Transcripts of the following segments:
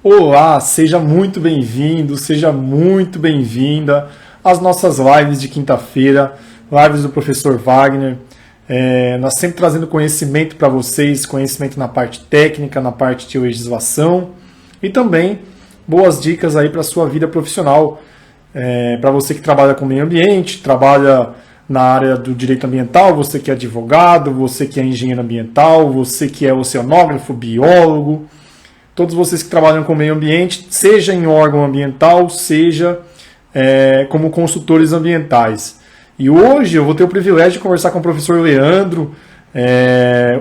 Olá, seja muito bem-vindo, seja muito bem-vinda às nossas lives de quinta-feira, lives do professor Wagner. Nós sempre trazendo conhecimento para vocês, conhecimento na parte técnica, na parte de legislação e também boas dicas aí para a sua vida profissional. Para você que trabalha com meio ambiente, trabalha na área do direito ambiental, você que é advogado, você que é engenheiro ambiental, você que é oceanógrafo, biólogo, todos vocês que trabalham com meio ambiente, seja em órgão ambiental, seja como consultores ambientais. E hoje eu vou ter o privilégio de conversar com o professor Leandro.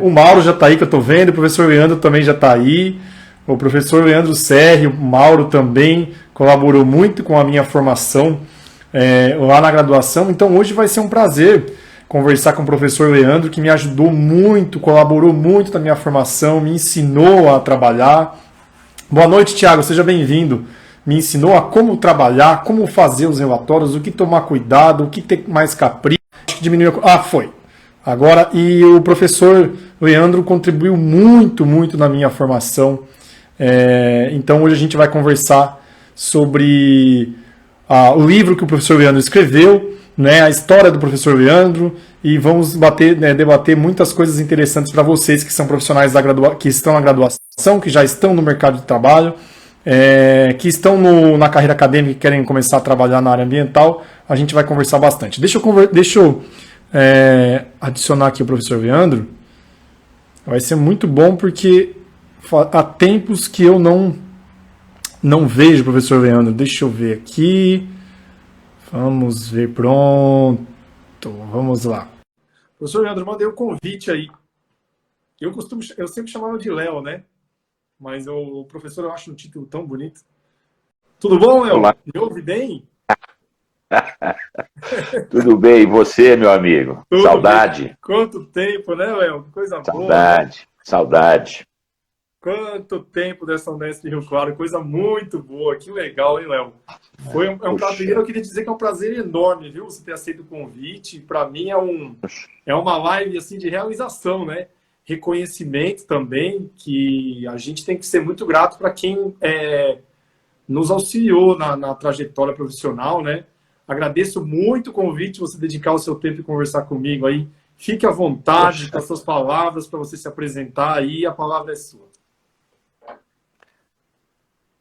O Mauro já está aí, que eu estou vendo, o professor Leandro também já está aí. O professor Leandro Serri, o Mauro também colaborou muito com a minha formação lá na graduação. Então hoje vai ser um prazer conversar com o professor Leandro, que me ajudou muito, colaborou muito na minha formação, me ensinou a trabalhar. Boa noite, Thiago, seja bem-vindo. Me ensinou a como trabalhar, como fazer os relatórios, o que tomar cuidado, o que ter mais capricho. Acho que diminuiu. Ah, foi. Agora, e o professor Leandro contribuiu muito, muito na minha formação. Então, hoje a gente vai conversar sobre o livro que o professor Leandro escreveu, né, a história do professor Leandro, e vamos debater muitas coisas interessantes para vocês que são profissionais que estão na graduação, que já estão no mercado de trabalho, que estão na carreira acadêmica e querem começar a trabalhar na área ambiental. A gente vai conversar bastante. Deixa eu adicionar aqui o professor Leandro. Vai ser muito bom porque há tempos que eu não vejo o professor Leandro. Deixa eu ver aqui. Vamos ver, pronto. Vamos lá. Professor Leandro, mandei o convite aí. Eu sempre chamava de Léo, né? Mas o professor eu acho um título tão bonito. Tudo bom, Léo? Olá. Me ouve bem? Tudo bem, e você, meu amigo? Tudo bem. Saudade, Quanto tempo, né, Léo? Que coisa boa. saudade, saudade. Quanto tempo dessa Unesp de Rio Claro. Coisa muito boa. Que legal, hein, Léo? É um prazer. Puxa, Eu queria dizer que é um prazer enorme, viu? Você ter aceito o convite. Para mim é uma live assim de realização, né? Reconhecimento também, que a gente tem que ser muito grato para quem nos auxiliou na trajetória profissional, né? Agradeço muito o convite, você dedicar o seu tempo e conversar comigo aí. Fique à vontade com puxa. as suas palavras para você se apresentar aí, a palavra é sua.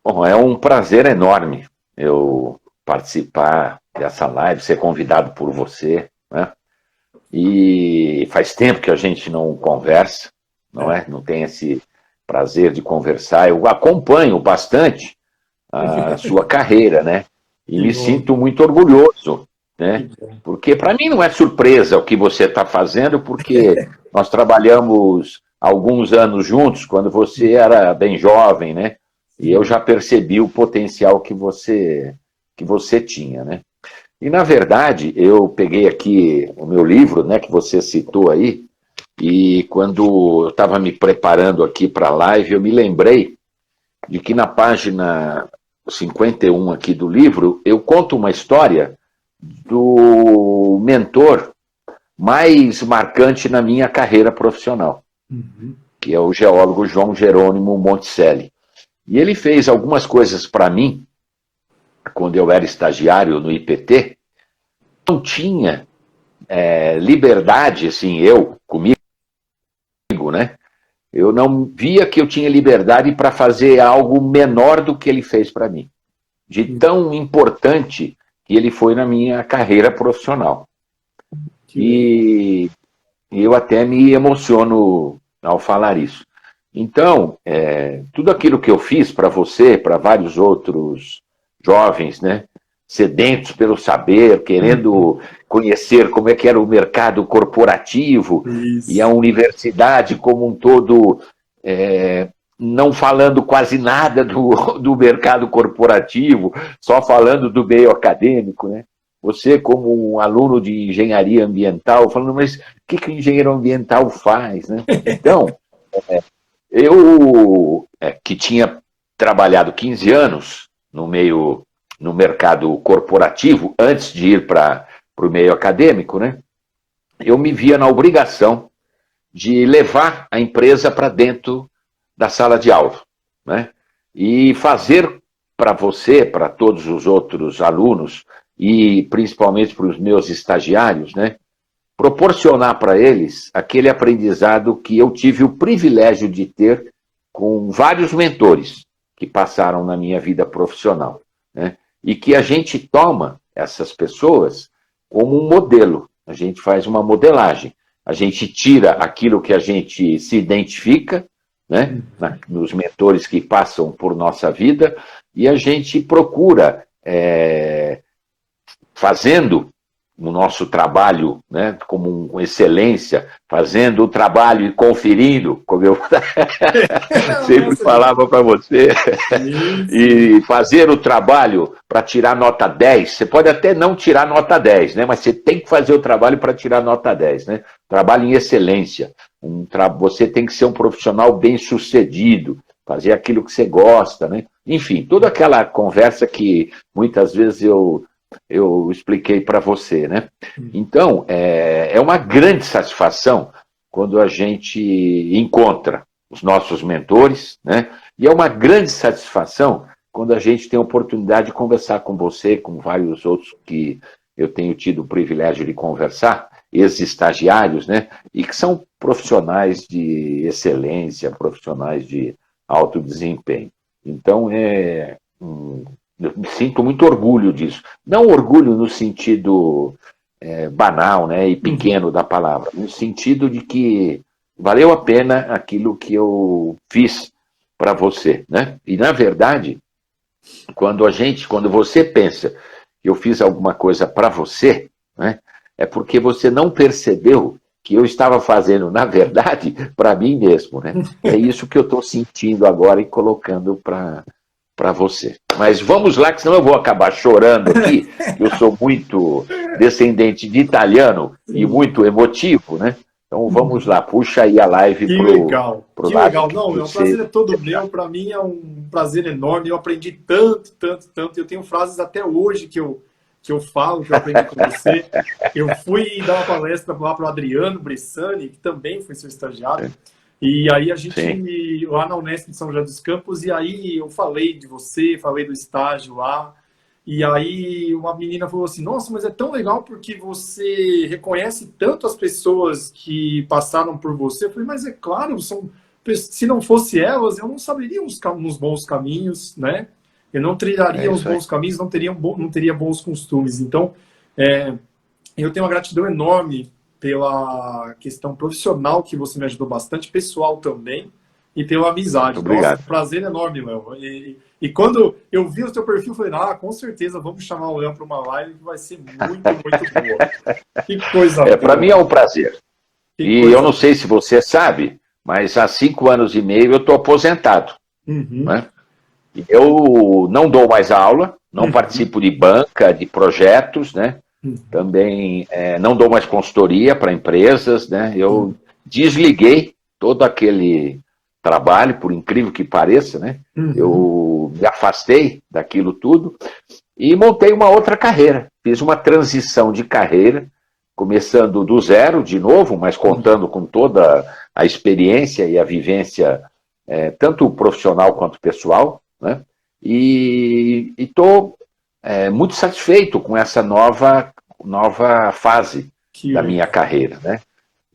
Bom, é um prazer enorme eu participar dessa live, ser convidado por você, né? E faz tempo que a gente não conversa, não é? Não tem esse prazer de conversar. Eu acompanho bastante a sua carreira, né? E Que me bom, sinto muito orgulhoso, que né? bom. Porque para mim não é surpresa o que você está fazendo, porque nós trabalhamos alguns anos juntos, quando você era bem jovem, né? E eu Sim. já percebi o potencial que você tinha, né? E, na verdade, eu peguei aqui o meu livro, né, que você citou aí, e quando eu estava me preparando aqui para a live, eu me lembrei de que na página 51 aqui do livro, eu conto uma história do mentor mais marcante na minha carreira profissional, Uhum. que é o geólogo João Jerônimo Monticelli. E ele fez algumas coisas para mim, quando eu era estagiário no IPT, não tinha liberdade, assim, eu, comigo, né? Eu não via que eu tinha liberdade para fazer algo menor do que ele fez para mim, de tão importante que ele foi na minha carreira profissional. Que legal. E eu até me emociono ao falar isso. Então, tudo aquilo que eu fiz para você, para vários outros jovens, né, sedentos pelo saber, querendo conhecer como é que era o mercado corporativo e a Isso. universidade como um todo, não falando quase nada do mercado corporativo, só falando do meio acadêmico, né? Você, como um aluno de engenharia ambiental, falando, mas o que o engenheiro ambiental faz, né? Então, eu, que tinha trabalhado 15 anos no mercado corporativo, antes de ir para o meio acadêmico, né? Eu me via na obrigação de levar a empresa para dentro da sala de aula, né? e fazer para você, para todos os outros alunos, e principalmente para os meus estagiários, né, proporcionar para eles aquele aprendizado que eu tive o privilégio de ter com vários mentores que passaram na minha vida profissional, né, e que a gente toma essas pessoas como um modelo, a gente faz uma modelagem, a gente tira aquilo que a gente se identifica, né, nos mentores que passam por nossa vida, e a gente procura, fazendo o nosso trabalho, né, com excelência, fazendo o trabalho e conferindo, como eu sempre falava para você, e fazer o trabalho para tirar nota 10, você pode até não tirar nota 10, né, mas você tem que fazer o trabalho para tirar nota 10, né, trabalho em excelência, você tem que ser um profissional bem-sucedido, fazer aquilo que você gosta, né, enfim, toda aquela conversa que muitas vezes eu expliquei para você, né? Então, é uma grande satisfação quando a gente encontra os nossos mentores, né? E é uma grande satisfação quando a gente tem a oportunidade de conversar com você, com vários outros que eu tenho tido o privilégio de conversar, ex-estagiários, né? E que são profissionais de excelência, profissionais de alto desempenho. Então, eu sinto muito orgulho disso. Não orgulho no sentido banal, né, e pequeno da palavra, no sentido de que valeu a pena aquilo que eu fiz para você, né? E, na verdade, quando você pensa que eu fiz alguma coisa para você, né, é porque você não percebeu que eu estava fazendo, na verdade, para mim mesmo, né? É isso que eu estou sentindo agora e colocando para você. Mas vamos lá, que senão eu vou acabar chorando aqui. Eu sou muito descendente de italiano e muito emotivo, né? Então vamos lá, puxa aí a live pro lado. Que legal. Não, o prazer é todo meu. Para mim é um prazer enorme. Eu aprendi tanto. Eu tenho frases até hoje que eu falo, que eu aprendi com você. Eu fui dar uma palestra lá para o Adriano Bressani, que também foi seu estagiário. E aí a gente, lá na Unesp de São José dos Campos, e aí eu falei de você, falei do estágio lá, e aí uma menina falou assim, nossa, mas é tão legal porque você reconhece tanto as pessoas que passaram por você. Eu falei, mas é claro, se não fosse elas, eu não saberia uns bons caminhos, né? Eu não trilharia os bons caminhos, não teria bons costumes. Então, eu tenho uma gratidão enorme pela questão profissional que você me ajudou bastante, pessoal também, e pela amizade. Muito obrigado. Nossa, prazer enorme, Léo. E quando eu vi o seu perfil, eu falei, com certeza, vamos chamar o Léo para uma live que vai ser muito boa. Que coisa boa. Para mim é um prazer. Eu não sei se você sabe, mas há 5 anos e meio eu estou aposentado. Né? Eu não dou mais aula, não participo de banca, de projetos, né? Também não dou mais consultoria para empresas, né? Eu desliguei todo aquele trabalho, por incrível que pareça, né? Eu me afastei daquilo tudo e montei uma outra carreira. Fiz uma transição de carreira, começando do zero de novo, mas contando com toda a experiência e a vivência, tanto profissional quanto pessoal, né? E estou muito satisfeito com essa nova fase da minha carreira, né?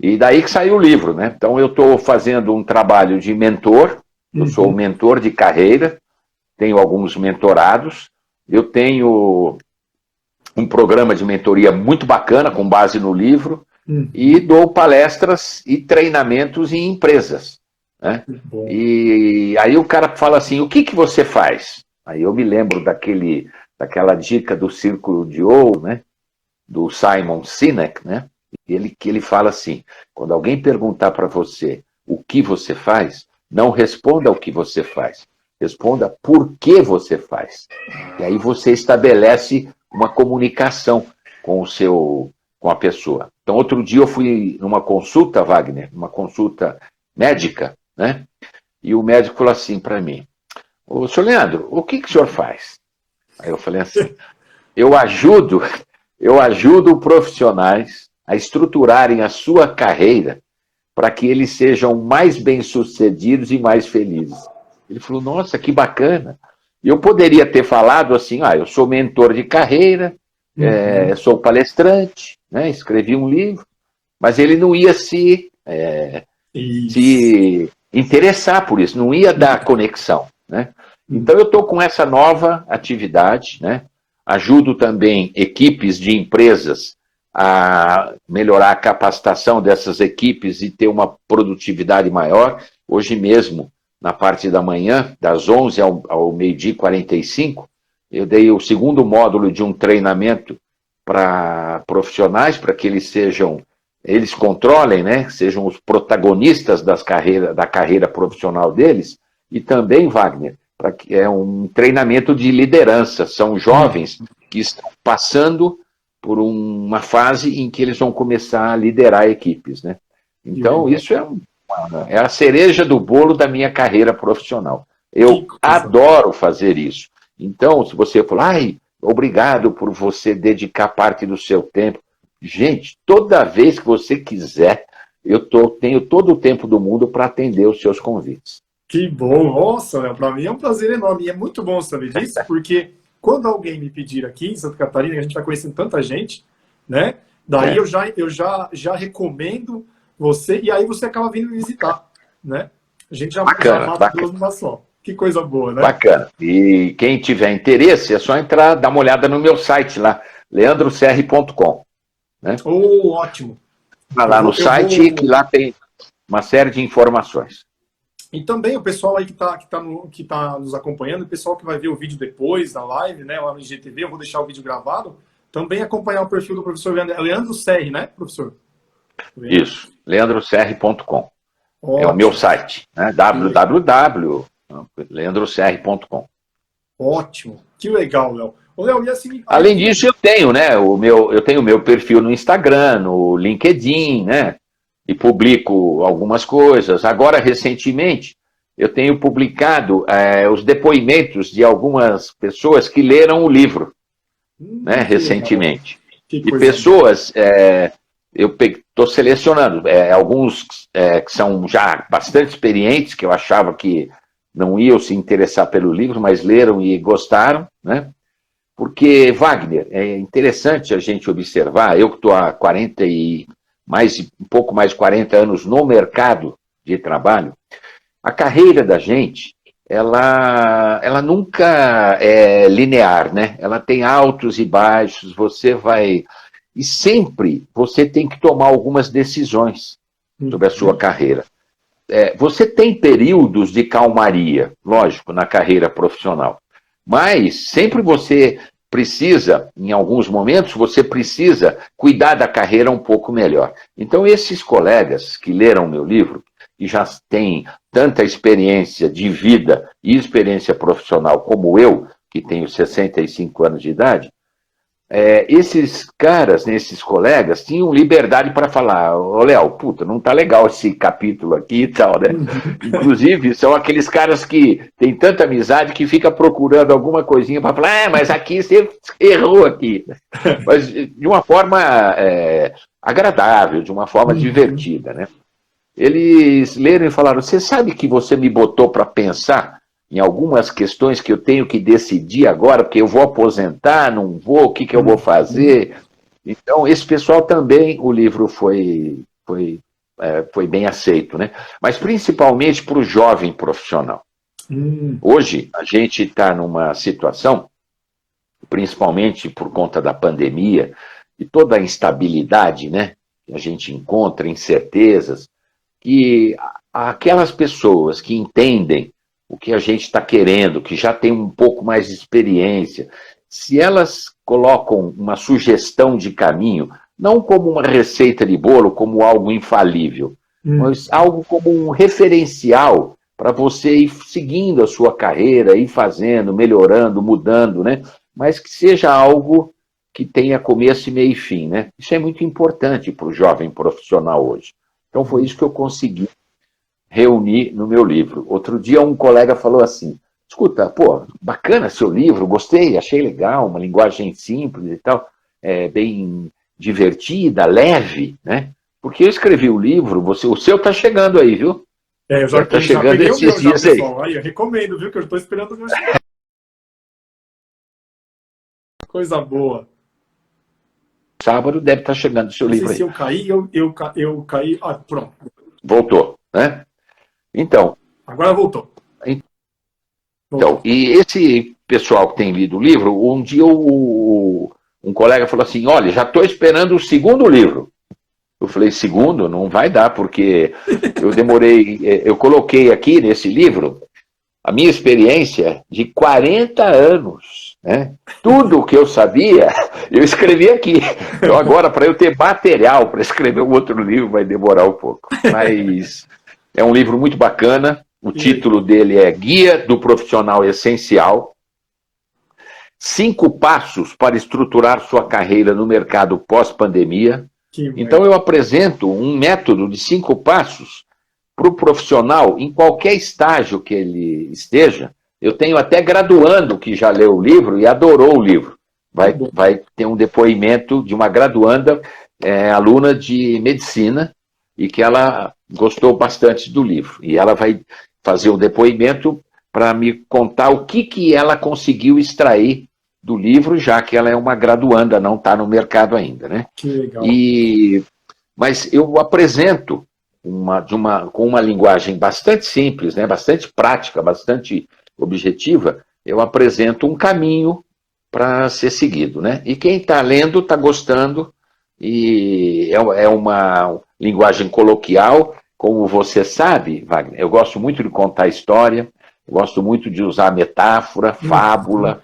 E daí que saiu o livro, né? Então eu estou fazendo um trabalho de mentor, eu sou um mentor de carreira, tenho alguns mentorados, eu tenho um programa de mentoria muito bacana, com base no livro, e dou palestras e treinamentos em empresas, né? E aí o cara fala assim, o que você faz? Aí eu me lembro daquela dica do Círculo de Ouro, né? Do Simon Sinek, né? Que ele fala assim, quando alguém perguntar para você o que você faz, não responda o que você faz, responda por que você faz. E aí você estabelece uma comunicação com a pessoa. Então, outro dia eu fui numa consulta, Wagner, uma consulta médica, né? E o médico falou assim para mim, ô, senhor Leandro, o que o senhor faz? Aí eu falei assim, eu ajudo profissionais a estruturarem a sua carreira para que eles sejam mais bem-sucedidos e mais felizes. Ele falou, nossa, que bacana. E eu poderia ter falado assim, eu sou mentor de carreira, sou palestrante, né, escrevi um livro, mas ele não ia se interessar por isso, não ia dar conexão, né? Então eu estou com essa nova atividade, né? Ajudo também equipes de empresas a melhorar a capacitação dessas equipes e ter uma produtividade maior. Hoje mesmo, na parte da manhã, das 11 ao meio-dia e 45, eu dei o segundo módulo de um treinamento para profissionais, para que eles controlem, né? Sejam os protagonistas da carreira profissional deles, e também, Wagner, é um treinamento de liderança. São jovens que estão passando por uma fase em que eles vão começar a liderar equipes, né? Então, isso é a cereja do bolo da minha carreira profissional. Eu adoro fazer isso. Então, se você falar, obrigado por você dedicar parte do seu tempo. Gente, toda vez que você quiser, tenho todo o tempo do mundo para atender os seus convites. Que bom! Nossa, para mim é um prazer enorme. E é muito bom saber disso, porque quando alguém me pedir aqui em Santa Catarina, que a gente está conhecendo tanta gente, né? Daí eu já recomendo você, e aí você acaba vindo me visitar, né? A gente já mata duas numa só. Que coisa boa, né? Bacana. E quem tiver interesse, é só entrar, dar uma olhada no meu site lá, leandroserri.com. Né? Ótimo. Vai lá no site, que lá tem uma série de informações. E também o pessoal aí que tá nos acompanhando, o pessoal que vai ver o vídeo depois da live, né, lá no IGTV, eu vou deixar o vídeo gravado, também acompanhar o perfil do professor Leandro Serri, né, professor? Isso, leandroserri.com. É o meu site, né, www.leandroserri.com. Ótimo, que legal, Léo. Léo, e assim, além disso, eu tenho, né, eu tenho o meu perfil no Instagram, no LinkedIn, né, e publico algumas coisas. Agora, recentemente, eu tenho publicado os depoimentos de algumas pessoas que leram o livro, né, recentemente. E pessoas, eu estou selecionando, alguns que são já bastante experientes, que eu achava que não iam se interessar pelo livro, mas leram e gostaram, né? Porque, Wagner, é interessante a gente observar, eu que estou há um pouco mais de 40 anos no mercado de trabalho, a carreira da gente, ela nunca é linear, né? Ela tem altos e baixos, e sempre você tem que tomar algumas decisões sobre a sua carreira. Você tem períodos de calmaria, lógico, na carreira profissional, mas sempre você precisa, em alguns momentos, você precisa cuidar da carreira um pouco melhor. Então, esses colegas que leram meu livro, que já têm tanta experiência de vida e experiência profissional como eu, que tenho 65 anos de idade, esses caras, esses colegas, tinham liberdade para falar, Léo, puta, não tá legal esse capítulo aqui e tal, né? Inclusive, são aqueles caras que têm tanta amizade que fica procurando alguma coisinha para falar, mas aqui você errou aqui. Mas de uma forma agradável, de uma forma divertida, né? Eles leram e falaram, você sabe que você me botou para pensar em algumas questões que eu tenho que decidir agora, porque eu vou aposentar, não vou, o que eu vou fazer? Então, esse pessoal também, o livro foi bem aceito, né? Mas principalmente para o jovem profissional. Hoje, a gente está numa situação, principalmente por conta da pandemia, e toda a instabilidade, né, que a gente encontra, incertezas, que aquelas pessoas que entendem o que a gente está querendo, que já tem um pouco mais de experiência, se elas colocam uma sugestão de caminho, não como uma receita de bolo, como algo infalível, mas algo como um referencial para você ir seguindo a sua carreira, ir fazendo, melhorando, mudando, né? Mas que seja algo que tenha começo, meio e fim, né? Isso é muito importante para o jovem profissional hoje. Então foi isso que eu consegui reunir no meu livro. Outro dia um colega falou assim, escuta, bacana seu livro, gostei, achei legal, uma linguagem simples e tal, bem divertida, leve, né? Porque eu escrevi o livro, o seu está chegando aí, viu? É, eu Deve estar já chegando peguei o esses meu já, dias aí. pessoal. Aí, eu recomendo, viu? Que eu estou esperando o meu chegar. Coisa boa. Sábado deve estar chegando o seu Não sei livro se aí. eu caí, eu caí. Ah, pronto. Voltou, né? Então, Agora voltou. Voltou. e esse pessoal que tem lido o livro, um dia um colega falou assim, olha, já estou esperando o segundo livro. Eu falei, segundo? Não vai dar, porque eu coloquei aqui nesse livro a minha experiência de 40 anos, né? Tudo o que eu sabia, eu escrevi aqui. Então agora, para eu ter material para escrever um outro livro, vai demorar um pouco. Mas é um livro muito bacana. O título dele é Guia do Profissional Essencial. 5 passos para estruturar sua carreira no mercado pós-pandemia. Então eu apresento um método de 5 passos para o profissional, em qualquer estágio que ele esteja. Eu tenho até graduando que já leu o livro e adorou o livro. Vai ter um depoimento de uma graduanda, aluna de medicina, e que ela gostou bastante do livro. E ela vai fazer um depoimento para me contar o que ela conseguiu extrair do livro, já que ela é uma graduanda, não está no mercado ainda, né? Que legal. Mas eu apresento com uma linguagem bastante simples, né? Bastante prática, bastante objetiva, eu apresento um caminho para ser seguido, né? E quem está lendo está gostando, e é uma linguagem coloquial, como você sabe, Wagner, eu gosto muito de contar história, eu gosto muito de usar metáfora, fábula,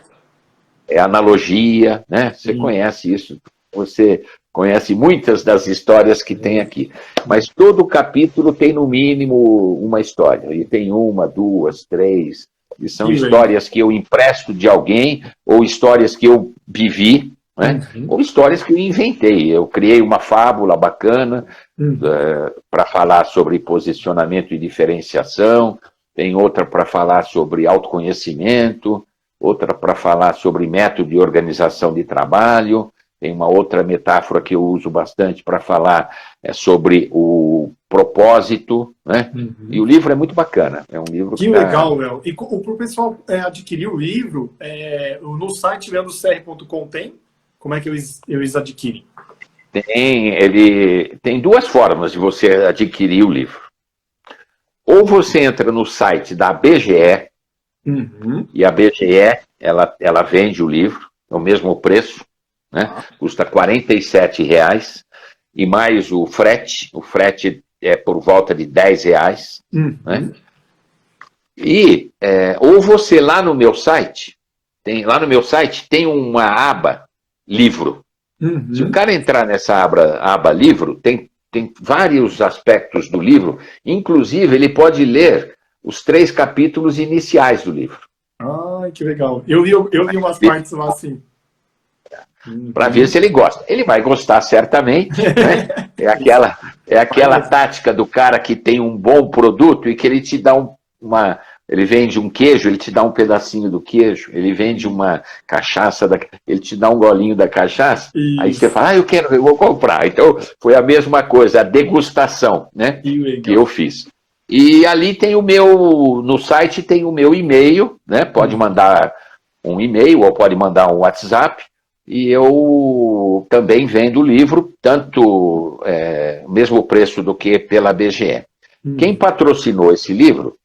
analogia, né? Você conhece isso, você conhece muitas das histórias que tem aqui. Mas todo capítulo tem, no mínimo, uma história. E tem uma, duas, três. E são histórias que eu empresto de alguém, ou histórias que eu vivi, né? Ou histórias que eu inventei. Eu criei uma fábula bacana para falar sobre posicionamento e diferenciação, tem outra para falar sobre autoconhecimento, outra para falar sobre método de organização de trabalho, tem uma outra metáfora que eu uso bastante para falar sobre o propósito, né? E o livro é muito bacana. É um livro que legal, Léo. E para o pessoal adquirir o livro, no site leandrocr.com tem? Como é que eles adquirem? Ele tem 2 formas de você adquirir o livro. Ou você entra no site da BGE, e a BGE ela vende o livro, é o mesmo preço, né? Custa R$ 47,00, e mais o frete é por volta de R$ 10,00, né? E ou você lá no meu site tem uma aba livro. Se o cara entrar nessa aba livro, tem vários aspectos do livro, inclusive ele pode ler os 3 capítulos iniciais do livro. Ah, que legal. Eu li umas partes lá assim. Para ver se ele gosta. Ele vai gostar certamente, né? É aquela tática do cara que tem um bom produto e que ele te dá ele vende um queijo, ele te dá um pedacinho do queijo, ele vende uma cachaça, ele te dá um golinho da cachaça, aí você fala, eu vou comprar. Então, foi a mesma coisa, a degustação, né? Que eu fiz. E ali tem no site tem o meu e-mail, né? Pode mandar um e-mail ou pode mandar um WhatsApp, e eu também vendo o livro, tanto mesmo preço do que pela BGE. Quem patrocinou esse livro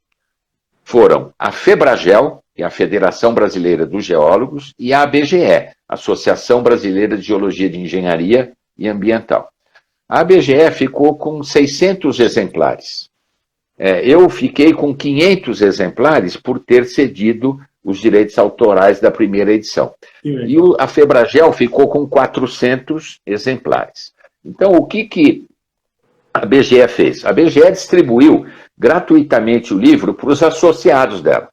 foram a FEBRAGEL, que é a Federação Brasileira dos Geólogos, e a ABGE, Associação Brasileira de Geologia de Engenharia e Ambiental. A ABGE ficou com 600 exemplares. Eu fiquei com 500 exemplares por ter cedido os direitos autorais da primeira edição. E a FEBRAGEL ficou com 400 exemplares. Então, o que a BGE fez? A BGE distribuiu gratuitamente o livro para os associados dela.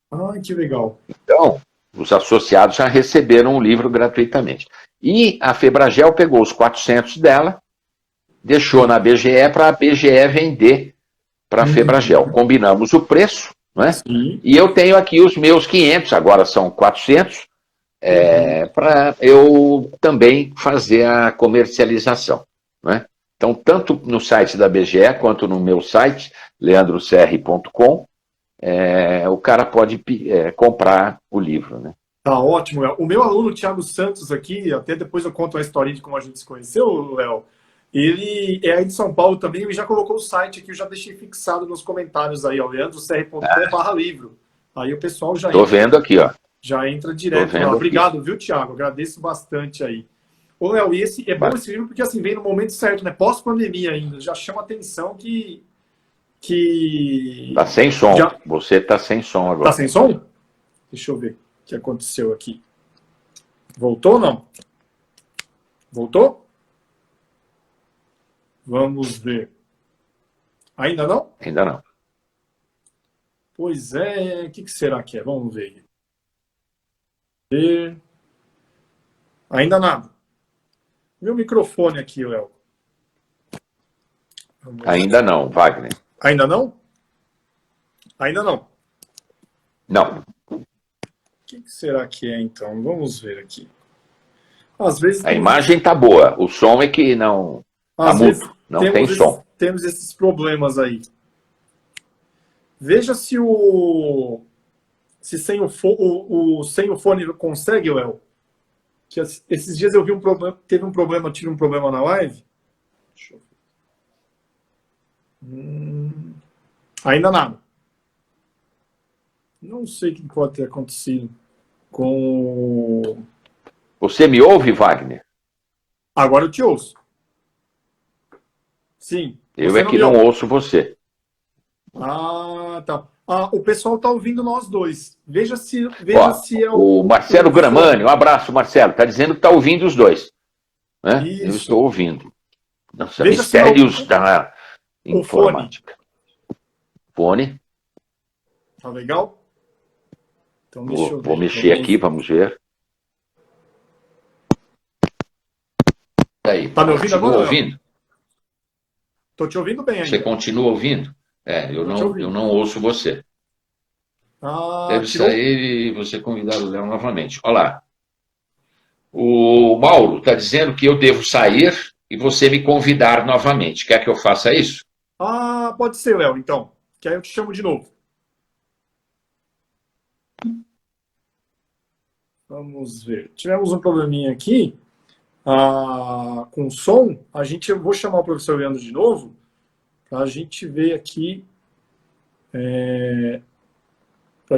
Ah, que legal. Então, os associados já receberam o livro gratuitamente. E a FEBRAGEL pegou os 400 dela, deixou na BGE para a BGE vender para a FEBRAGEL. Combinamos o preço, né? E eu tenho aqui os meus 500, agora são 400, para eu também fazer a comercialização, né? Então, tanto no site da BGE quanto no meu site, leandroserri.com, o cara pode comprar o livro, né? Tá ótimo, Léo. O meu aluno, Thiago Santos, aqui, até depois eu conto a história de como a gente se conheceu, Léo. Ele é aí de São Paulo também e já colocou o site aqui, eu já deixei fixado nos comentários aí, ó, leandroserri.com/livro. Aí o pessoal já Tô vendo aqui, ó. já entra direto lá. Obrigado, viu, Thiago? Agradeço bastante aí. Ô, Léo, e esse, é bom esse livro porque assim, vem no momento certo, né? Pós-pandemia ainda, já chama atenção que... Tá sem som. Já... Você tá sem som agora. Tá sem som? Deixa eu ver o que aconteceu aqui. Voltou ou não? Voltou? Vamos ver. Ainda não? Ainda não. Pois é, o que será que é? Vamos ver. Ainda nada. Meu microfone aqui, Léo. Ainda não, Wagner. Ainda não? Ainda não. Não. O que será que é, então? Vamos ver aqui. Às vezes A imagem tá boa, o som é que não... Tá mudo, não tem som. Temos esses problemas aí. Veja se sem o fone consegue, Léo. Que esses dias eu vi tive um problema na live. Deixa eu ver. Ainda nada. Não sei o que pode ter acontecido com... Você me ouve, Wagner? Agora eu te ouço. Sim. Eu é que não ouço você. Ah, tá. O pessoal está ouvindo nós dois. Veja se é o Marcelo Gramani. Um abraço, Marcelo. Está dizendo que está ouvindo os dois. Né? Eu estou ouvindo. Nossa, veja mistérios da informática. Fone. Tá legal? Então, vou mexer aqui, vamos ver. Aí, tá me ouvindo agora? Ouvindo? Tô te ouvindo bem ainda. Você continua ouvindo? Eu não ouço você. Deve sair e você convidar o Léo novamente. Olha lá. O Mauro está dizendo que eu devo sair e você me convidar novamente. Quer que eu faça isso? Pode ser, Léo, então. Que aí eu te chamo de novo. Vamos ver. Tivemos um probleminha aqui com o som. Eu vou chamar o professor Leandro de novo para a gente ver aqui, para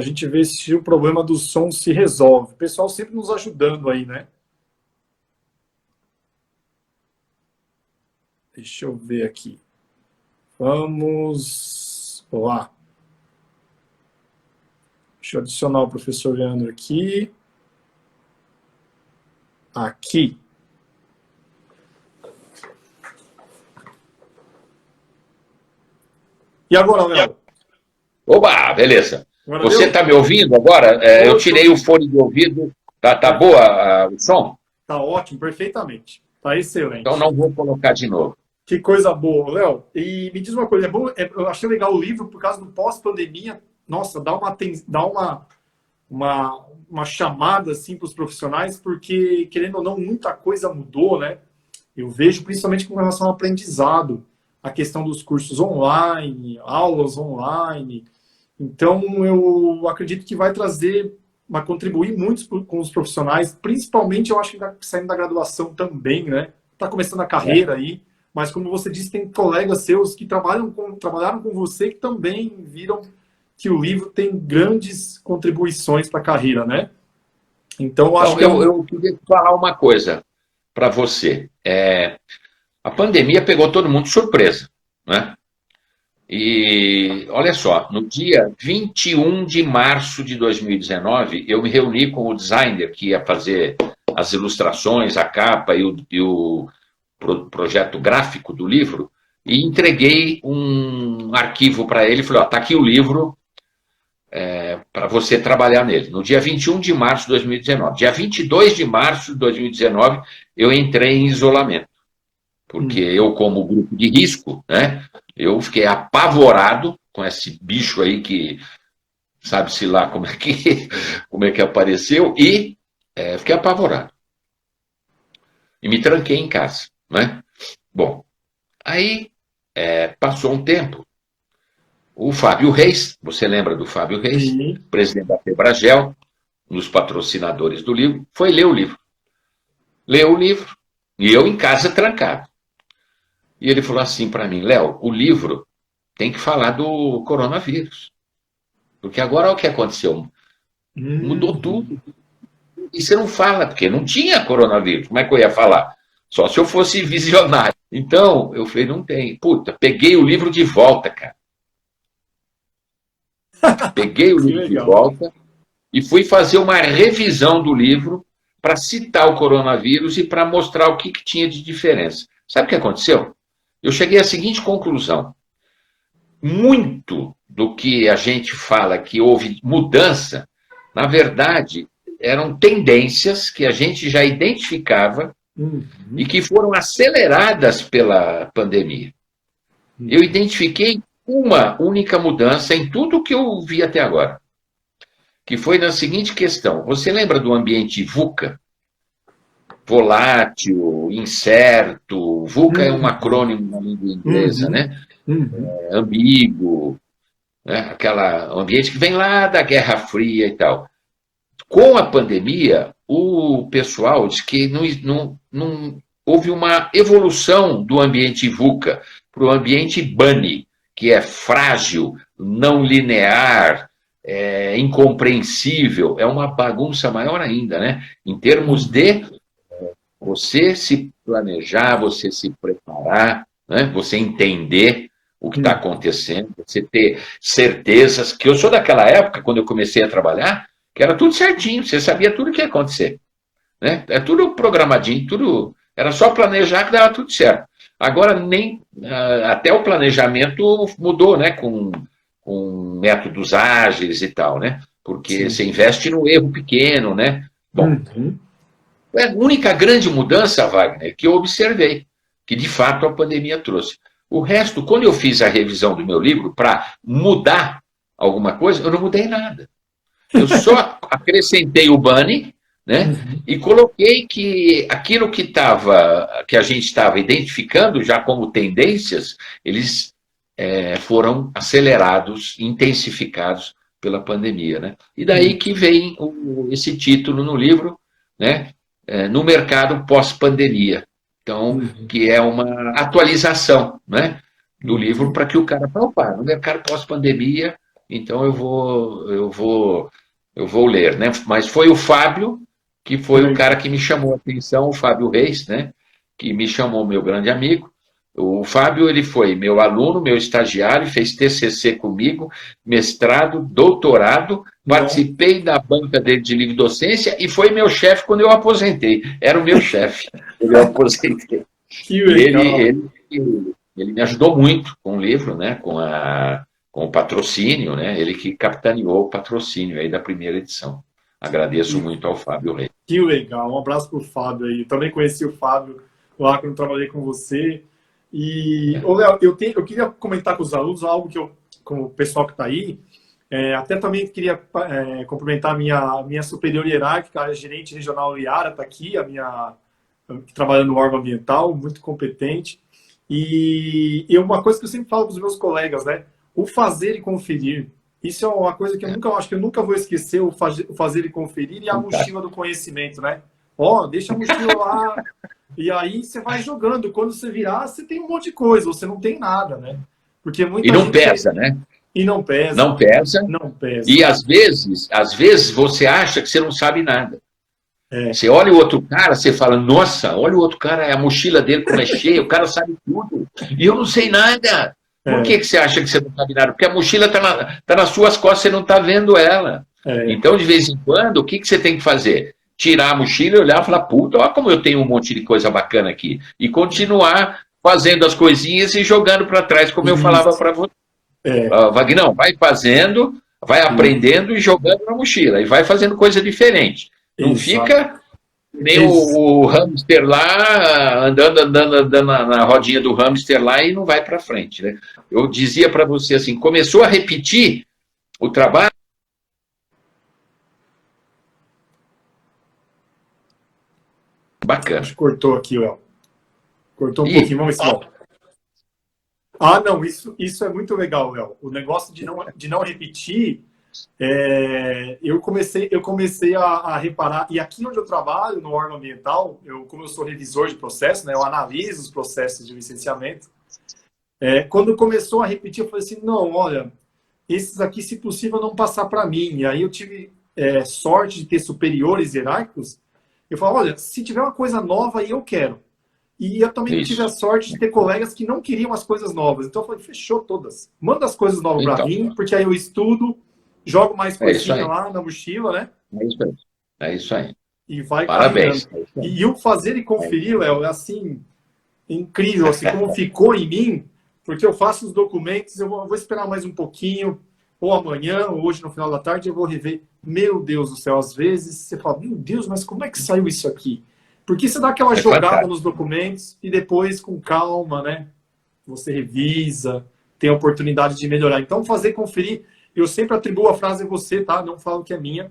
a gente ver se o problema do som se resolve. O pessoal sempre nos ajudando aí, né? Deixa eu ver aqui. Vamos lá. Deixa eu adicionar o professor Leandro aqui. Aqui. E agora, Léo? Oba, beleza. Agora você está me ouvindo agora? Eu tirei o fone de ouvido. Tá boa o som? Tá ótimo, perfeitamente. Tá excelente. Então não vou colocar de novo. Que coisa boa, Léo. E me diz uma coisa, eu achei legal o livro por causa do pós-pandemia. Nossa, dá uma chamada assim para os profissionais, porque, querendo ou não, muita coisa mudou, né? Eu vejo principalmente com relação ao aprendizado, a questão dos cursos online, aulas online. Então, eu acredito que vai contribuir muito com os profissionais, principalmente, eu acho que saindo da graduação também, né? Está começando a carreira aí, mas como você disse, tem colegas seus que trabalharam com você que também viram que o livro tem grandes contribuições para a carreira, né? Então, eu queria falar uma coisa para você. A pandemia pegou todo mundo de surpresa, né? E olha só, no dia 21 de março de 2019, eu me reuni com o designer que ia fazer as ilustrações, a capa e o projeto gráfico do livro, e entreguei um arquivo para ele e falei, tá aqui o livro para você trabalhar nele. No dia 21 de março de 2019. Dia 22 de março de 2019, eu entrei em isolamento. Porque eu, como grupo de risco, né, eu fiquei apavorado com esse bicho aí que sabe-se lá como é que apareceu, e fiquei apavorado. E me tranquei em casa, né? Bom, aí passou um tempo, O Fábio Reis, você lembra do Fábio Reis? Sim. Presidente da Febragel, um dos patrocinadores do livro, foi ler o livro. Leu o livro, e eu em casa trancado. E ele falou assim para mim: Léo, o livro tem que falar do coronavírus. Porque agora olha o que aconteceu. Mudou Uhum. tudo. E você não fala, porque não tinha coronavírus. Como é que eu ia falar? Só se eu fosse visionário. Então, eu falei, não tem. Puta, peguei o livro de volta, cara. Peguei o Que livro de legal. volta e fui fazer uma revisão do livro para citar o coronavírus e para mostrar o que tinha de diferença. Sabe o que aconteceu? Eu cheguei à seguinte conclusão: muito do que a gente fala que houve mudança, na verdade, eram tendências que a gente já identificava e Uhum. que foram aceleradas pela pandemia. Eu Uhum. identifiquei uma única mudança em tudo que eu vi até agora, que foi na seguinte questão: você lembra do ambiente VUCA? Volátil, incerto, VUCA é um Uhum. acrônimo na língua inglesa, Uhum. né? Uhum. É ambíguo, né? Aquela ambiente que vem lá da Guerra Fria e tal. Com a pandemia, o pessoal diz que não houve uma evolução do ambiente VUCA para o ambiente BANI, que é frágil, não linear, incompreensível, é uma bagunça maior ainda, né? Em termos Uhum. de você se planejar, você se preparar, né? Você entender o que está Uhum. acontecendo, você ter certezas, que eu sou daquela época, quando eu comecei a trabalhar, que era tudo certinho, você sabia tudo o que ia acontecer. Né? É tudo programadinho, tudo. Era só planejar que dava tudo certo. Agora, nem até o planejamento mudou, né? Com métodos ágeis e tal, né? Porque Sim. você investe no erro pequeno, né? Bom, Uhum. é a única grande mudança, Wagner, que eu observei, que de fato a pandemia trouxe. O resto, quando eu fiz a revisão do meu livro para mudar alguma coisa, eu não mudei nada. Eu só acrescentei o Bunny, né? Uhum. E coloquei que aquilo que a gente estava identificando já como tendências, eles foram acelerados, intensificados pela pandemia, né? E daí Uhum. que vem esse título no livro, né? No mercado pós-pandemia. Então, Uhum. que é uma atualização, né? Do livro Uhum. para que o cara fale, opa, no mercado pós-pandemia, então eu vou ler, né? Mas foi o Fábio que Que foi o cara legal. que me chamou a atenção, o Fábio Reis, né? Que me chamou, meu grande amigo. O Fábio, ele foi meu aluno, meu estagiário, fez TCC comigo, mestrado, doutorado, Não. participei da banca dele de livre docência e foi meu chefe quando eu aposentei. Era o meu chefe quando eu aposentei. Que E legal. ele me ajudou muito com o livro, né? Com o patrocínio, né? Ele que capitaneou o patrocínio aí da primeira edição. Agradeço Que, muito ao Fábio Reis. que legal. Um abraço pro Fábio aí. Também conheci o Fábio lá quando trabalhei com você. E, ô, Léo, eu queria comentar com os alunos algo que eu, com o pessoal que está aí, até também queria cumprimentar a minha superior hierárquica, a gerente regional Iara, está aqui, trabalhando no órgão ambiental, muito competente. E uma coisa que eu sempre falo para os meus colegas, né? O fazer e conferir. Isso é uma coisa que eu É, nunca acho que eu nunca vou esquecer, o fazer e conferir e a mochila fantástico. do conhecimento, né? Ó, deixa a mochila lá, e aí você vai jogando. Quando você virar, você tem um monte de coisa, você não tem nada, né? Porque E muita não gente. pesa, né? E não pesa, Não pesa. não E pesa. às vezes você acha que você não sabe nada. É, Você olha o outro cara, você fala, nossa, olha o outro cara, a mochila dele como é cheia, o cara sabe tudo. E eu não sei nada. Por é, que você acha que você não sabe nada? Porque a mochila está nas suas costas, você não está vendo ela. é, Então, de vez em quando, o que você tem que fazer? Tirar a mochila e olhar e falar, puta, olha como eu tenho um monte de coisa bacana aqui. E continuar fazendo as coisinhas e jogando para trás, como eu falava isso, para você. é, Vagnão, vai fazendo, vai isso, aprendendo e jogando na mochila. E vai fazendo coisa diferente. Não exato, fica nem o hamster lá, andando na rodinha do hamster lá e não vai para frente. Né? Eu dizia para você assim: começou a repetir o trabalho, acho bacana. que cortou aqui, Léo. Cortou um E pouquinho, vamos ver se volta. Ah, não, isso é muito legal, Léo. O negócio de não repetir, eu comecei a reparar, e aqui onde eu trabalho, no órgão ambiental, como eu sou revisor de processo, né, eu analiso os processos de licenciamento. Quando começou a repetir, eu falei assim, não, olha, esses aqui, se possível, não passar para mim. E aí eu tive sorte de ter superiores hierárquicos. Eu falo, olha, se tiver uma coisa nova, aí eu quero. E eu também tive a Isso. sorte de ter colegas que não queriam as coisas novas. Então eu falei, fechou todas. Manda as coisas novas para Então, mim, porque aí eu estudo, jogo mais é isso coisinha aí. lá na mochila, né? É isso aí. É isso aí. E vai carregando. Parabéns. É isso aí. E o fazer e É isso conferir, Léo, é assim, incrível, assim como ficou em mim, porque eu faço os documentos, eu vou esperar mais um pouquinho, ou amanhã, ou hoje no final da tarde, eu vou rever. Meu Deus do céu, às vezes você fala, meu Deus, mas como é que saiu isso aqui? Porque você dá aquela é jogada fantástico. nos documentos e depois, com calma, né? Você revisa, tem a oportunidade de melhorar. Então, fazer conferir, eu sempre atribuo a frase a você, tá? Não falo que é minha,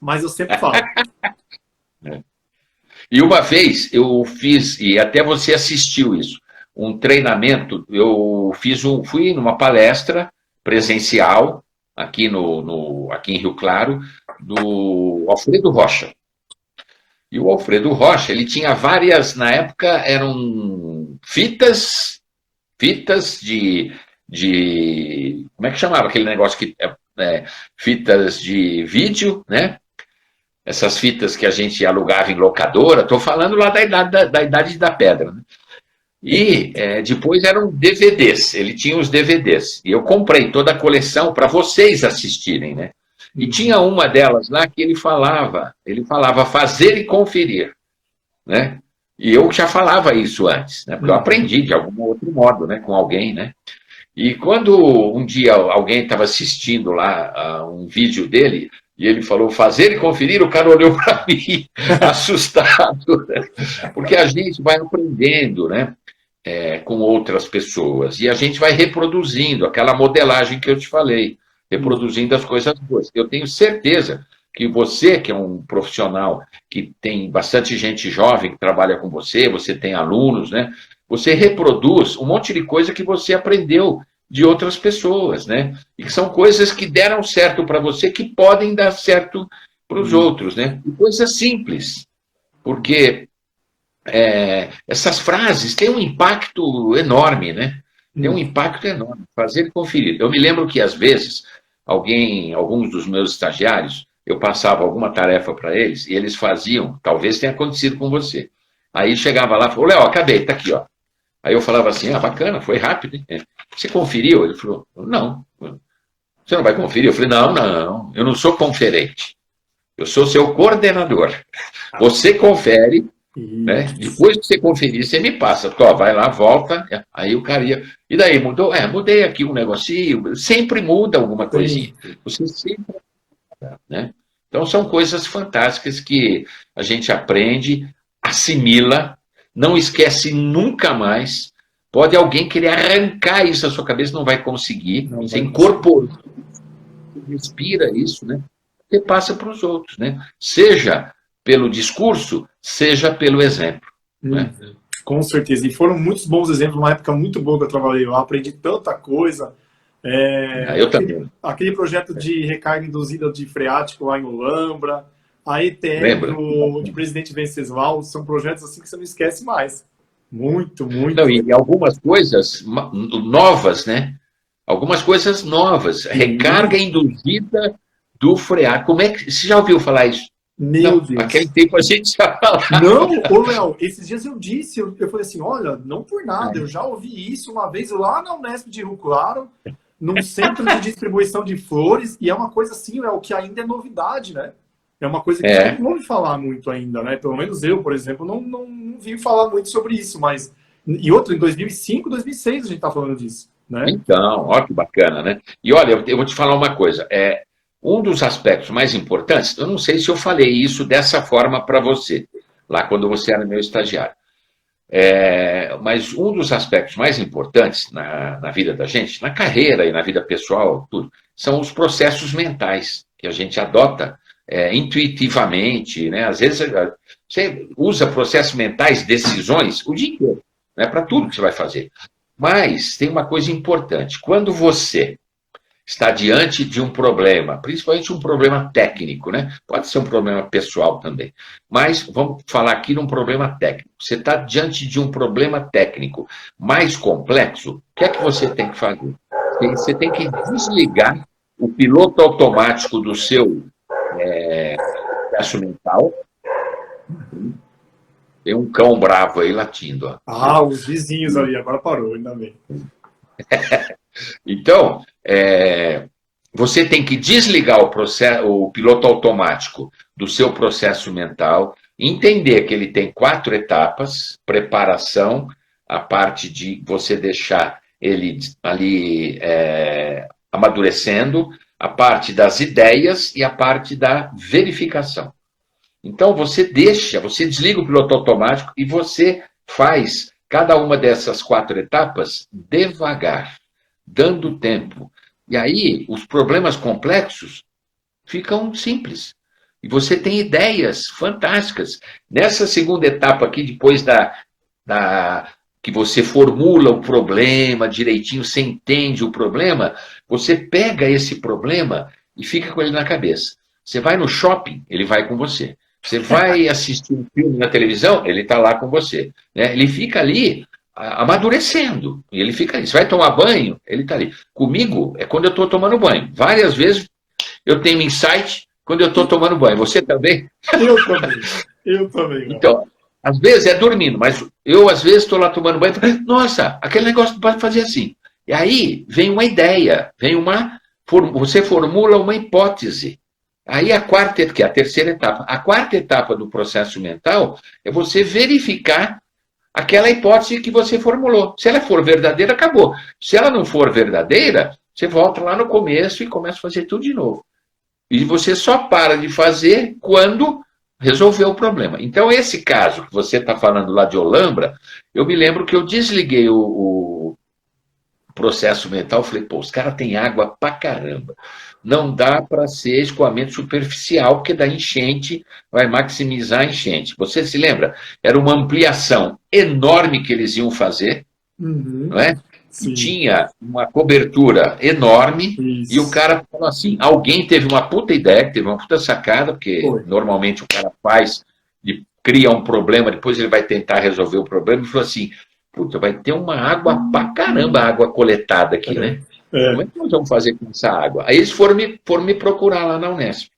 mas eu sempre falo. E uma vez eu fiz, e até você assistiu isso, um treinamento, fui numa palestra presencial aqui aqui em Rio Claro, do Alfredo Rocha. E o Alfredo Rocha, ele tinha várias, na época eram fitas como é que chamava aquele negócio fitas de vídeo, né? Essas fitas que a gente alugava em locadora, estou falando lá da Idade da Pedra. Né? E depois eram DVDs, ele tinha os DVDs. E eu comprei toda a coleção para vocês assistirem, né? E tinha uma delas lá que ele falava fazer e conferir, né? E eu já falava isso antes, né? Porque eu aprendi de algum outro modo, né? Com alguém, né? E quando um dia alguém estava assistindo lá um vídeo dele, e ele falou fazer e conferir, o cara olhou para mim, assustado, né? Porque a gente vai aprendendo, né? Com outras pessoas, e a gente vai reproduzindo aquela modelagem que eu te falei, reproduzindo as coisas boas. Eu tenho certeza que você, que é um profissional que tem bastante gente jovem que trabalha com você tem alunos, né? Você reproduz um monte de coisa que você aprendeu de outras pessoas, né? E que são coisas que deram certo para você, que podem dar certo para os outros, né? E coisas simples, porque essas frases têm um impacto enorme, né? Tem um impacto enorme. Fazer e conferir. Eu me lembro que, às vezes, alguns dos meus estagiários, eu passava alguma tarefa para eles e eles faziam, talvez tenha acontecido com você. Aí chegava lá e falou, Léo, acabei, tá aqui, ó. Aí eu falava assim, bacana, foi rápido, hein? Você conferiu? Ele falou, não. Você não vai conferir? Eu falei, não, eu não sou conferente. Eu sou seu coordenador. Você confere, né? Depois que você conferir, você me passa. Vai lá, volta. Aí o cara ia. E daí, mudou? Mudei aqui um negocinho. Sempre muda alguma coisinha. Você sempre. Né? Então, são coisas fantásticas que a gente aprende, assimila, não esquece nunca mais. Pode alguém querer arrancar isso da sua cabeça, não vai conseguir. Você incorpora, respira isso, né? Você passa para os outros, né? Seja pelo discurso, seja pelo exemplo. Né? Com certeza. E foram muitos bons exemplos, uma época muito boa que eu trabalhei lá, aprendi tanta coisa. Eu também. Aquele projeto de recarga induzida de freático lá em Olambra, a ETE de Presidente Venceslau, são projetos assim que você não esquece mais. Muito, muito. Não, e algumas coisas novas, né? Algumas coisas novas. Sim. Recarga induzida do freático. Como é que. Você já ouviu falar isso? Meu Deus. Naquele tempo a gente já falava. Não, ô Léo, esses dias eu disse, eu falei assim, olha, não por nada, eu já ouvi isso uma vez lá na Unesp de Rio Claro, num centro de distribuição de flores, e é uma coisa assim, Léo, que ainda é novidade, né? É uma coisa que a gente não ouve falar muito ainda, né? Pelo menos eu, por exemplo, não vi falar muito sobre isso, mas... E outro, em 2005, 2006 a gente tá falando disso, né? Então, ó que bacana, né? E olha, eu vou te falar uma coisa, um dos aspectos mais importantes, eu não sei se eu falei isso dessa forma para você, lá quando você era meu estagiário, mas um dos aspectos mais importantes na vida da gente, na carreira e na vida pessoal, tudo, são os processos mentais que a gente adota intuitivamente, né? Às vezes você usa processos mentais, decisões, o dia inteiro, né? Para tudo que você vai fazer. Mas tem uma coisa importante. Quando você está diante de um problema, principalmente um problema técnico, né? Pode ser um problema pessoal também. Mas vamos falar aqui de um problema técnico. Você está diante de um problema técnico mais complexo, o que é que você tem que fazer? Você tem que desligar o piloto automático do seu processo mental. Tem um cão bravo aí latindo. Ó. Ah, os vizinhos ali, agora parou, ainda bem. Então, você tem que desligar o piloto automático do seu processo mental, entender que ele tem 4 etapas: preparação, a parte de você deixar ele ali amadurecendo, a parte das ideias e a parte da verificação. Então, você desliga o piloto automático e você faz cada uma dessas 4 etapas devagar, dando tempo. E aí, os problemas complexos ficam simples. E você tem ideias fantásticas. Nessa segunda etapa aqui, depois que você formula o problema direitinho, você entende o problema, você pega esse problema e fica com ele na cabeça. Você vai no shopping, ele vai com você. Você vai assistir um filme na televisão, ele está lá com você. Né? Ele fica ali amadurecendo. Ele fica ali. Você vai tomar banho, ele está ali. Comigo é quando eu estou tomando banho. Várias vezes eu tenho insight quando eu estou tomando banho. Você também? Eu também. Eu também. Então, às vezes é dormindo, mas eu às vezes estou lá tomando banho e falo, nossa, aquele negócio pode fazer assim. E aí vem uma ideia, você formula uma hipótese. Aí que é a terceira etapa. A quarta etapa do processo mental é você verificar aquela hipótese que você formulou. Se ela for verdadeira, acabou. Se ela não for verdadeira, você volta lá no começo e começa a fazer tudo de novo. E você só para de fazer quando resolver o problema. Então, esse caso que você está falando lá de Olambra, eu me lembro que eu desliguei o processo mental, falei, pô, os caras têm água pra caramba. Não dá para ser escoamento superficial, porque da enchente vai maximizar a enchente. Você se lembra? Era uma ampliação enorme que eles iam fazer, não é? Sim. Tinha uma cobertura enorme. Isso. E o cara falou assim, alguém teve uma puta ideia, teve uma puta sacada, porque normalmente o cara cria um problema, depois ele vai tentar resolver o problema, e falou assim, puta, vai ter uma água pra caramba, água coletada aqui, né? Como é que nós vamos fazer com essa água? Aí eles foram me procurar lá na Unesp,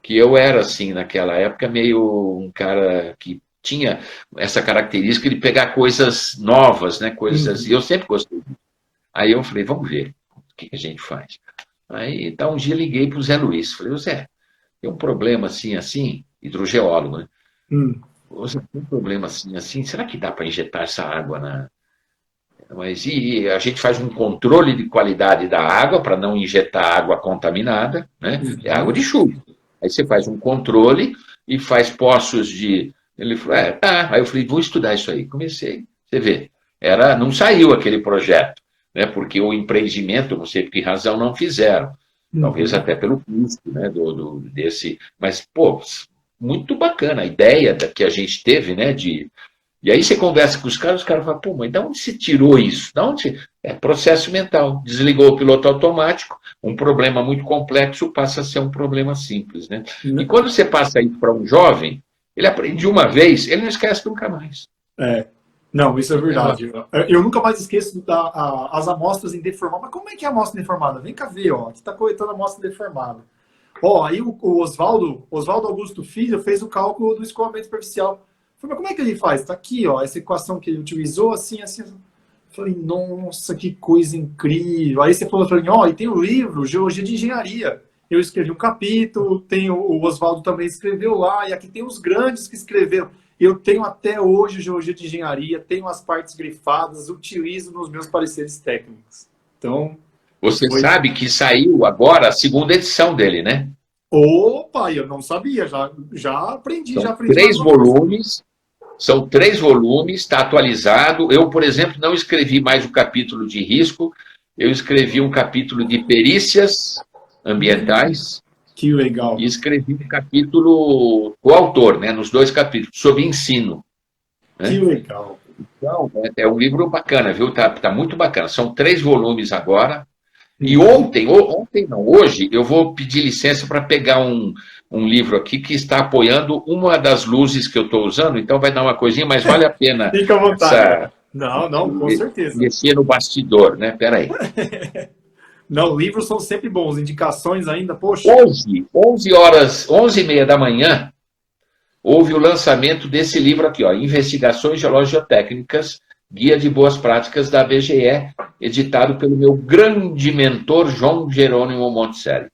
que eu era, assim, naquela época, meio um cara que tinha essa característica de pegar coisas novas, né? Coisas, e eu sempre gostei disso. Aí eu falei, vamos ver o que a gente faz. Aí, então, um dia liguei para o Zé Luiz. Falei, Zé, tem um problema assim, hidrogeólogo, né? Você tem um problema assim, será que dá para injetar essa água na... Mas e a gente faz um controle de qualidade da água para não injetar água contaminada, né? É água de chuva. Aí você faz um controle e faz poços de... Ele falou, tá. Aí eu falei, vou estudar isso aí. Comecei, você vê. Não saiu aquele projeto, né? Porque o empreendimento, não sei por que razão, não fizeram. Talvez até pelo custo, né? Desse... Mas, pô, muito bacana a ideia que a gente teve, né? E aí você conversa com os caras falam, pô, mas de onde se tirou isso? É processo mental. Desligou o piloto automático, um problema muito complexo passa a ser um problema simples, né? E quando você passa isso para um jovem, ele aprende uma vez, ele não esquece nunca mais. Não, isso é verdade. Eu nunca mais esqueço as amostras em deformado. Mas como é que é a amostra deformada? Vem cá ver, ó. Aqui está coletando a amostra deformada. Ó, aí o Oswaldo Augusto Filho fez o cálculo do escoamento superficial. Falei, mas como é que ele faz? Está aqui, ó, essa equação que ele utilizou, assim. Falei, nossa, que coisa incrível. Aí você falou para mim, ó, e tem o livro Geologia de Engenharia. Eu escrevi um capítulo, tem o Oswaldo também escreveu lá, e aqui tem os grandes que escreveram. Eu tenho até hoje Geologia de Engenharia, tenho as partes grifadas, utilizo nos meus pareceres técnicos. Então... Você sabe que saiu agora a segunda edição dele, né? Opa, eu não sabia, já aprendi. São 3 volumes. São 3 volumes, está atualizado. Eu, por exemplo, não escrevi mais o capítulo de risco, eu escrevi um capítulo de perícias ambientais. Que legal. E escrevi um capítulo, o autor, né, nos 2 capítulos, sobre ensino. Né? Que legal. Então, é um livro bacana, viu? Tá muito bacana. São 3 volumes agora. E ontem não, hoje, eu vou pedir licença para pegar um livro aqui que está apoiando uma das luzes que eu estou usando, então vai dar uma coisinha, mas vale a pena Fica à vontade. Não, com certeza. mexer no bastidor, né? Peraí. Não, livros são sempre bons. Indicações ainda, poxa. Hoje, 11 horas, 11h30 da manhã, houve o lançamento desse livro aqui, ó, Investigações Geológico-Técnicas, Guia de Boas Práticas da BGE, editado pelo meu grande mentor, João Jerônimo Monticelli.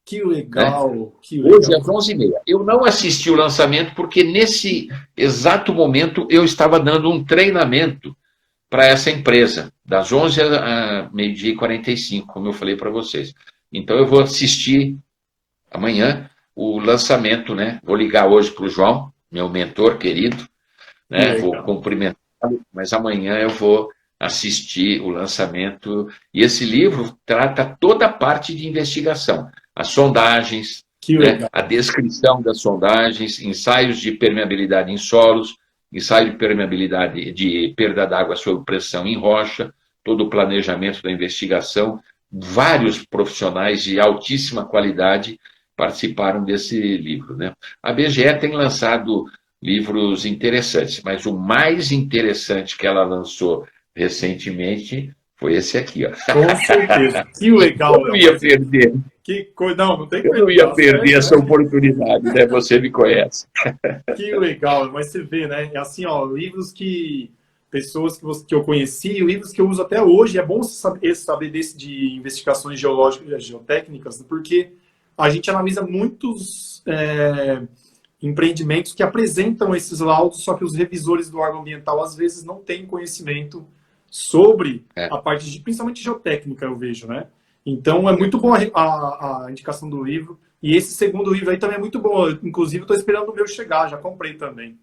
Que legal, né? que legal. Hoje, às 11h30. Eu não assisti o lançamento porque, nesse exato momento, eu estava dando um treinamento para essa empresa, das 11 a meio-dia e 45, como eu falei para vocês. Então, eu vou assistir amanhã o lançamento, né? Vou ligar hoje para o João, meu mentor querido, né? Vou cumprimentá-lo, mas amanhã eu vou assistir o lançamento. E esse livro trata toda a parte de investigação, as sondagens, né? A descrição das sondagens, ensaios de permeabilidade em solos, ensaio de permeabilidade de perda d'água sob pressão em rocha, todo o planejamento da investigação. Vários profissionais de altíssima qualidade participaram desse livro, né? A BGE tem lançado livros interessantes, mas o mais interessante que ela lançou recentemente foi esse aqui, ó. Com certeza. Que legal. Eu não ia perder. Que coisa. Não tem que Eu não ia perder essa oportunidade, né? Você me conhece. Que legal, mas você vê, né? É assim, ó, livros que pessoas que eu conheci, livros que eu uso até hoje. É bom saber desse de investigações geológicas e geotécnicas, porque a gente analisa muitos empreendimentos que apresentam esses laudos, só que os revisores do órgão ambiental às vezes não têm conhecimento sobre a parte de, principalmente geotécnica, eu vejo, né? Então é muito bom a indicação do livro. E esse segundo livro aí também é muito bom. Inclusive, estou esperando o meu chegar, já comprei também.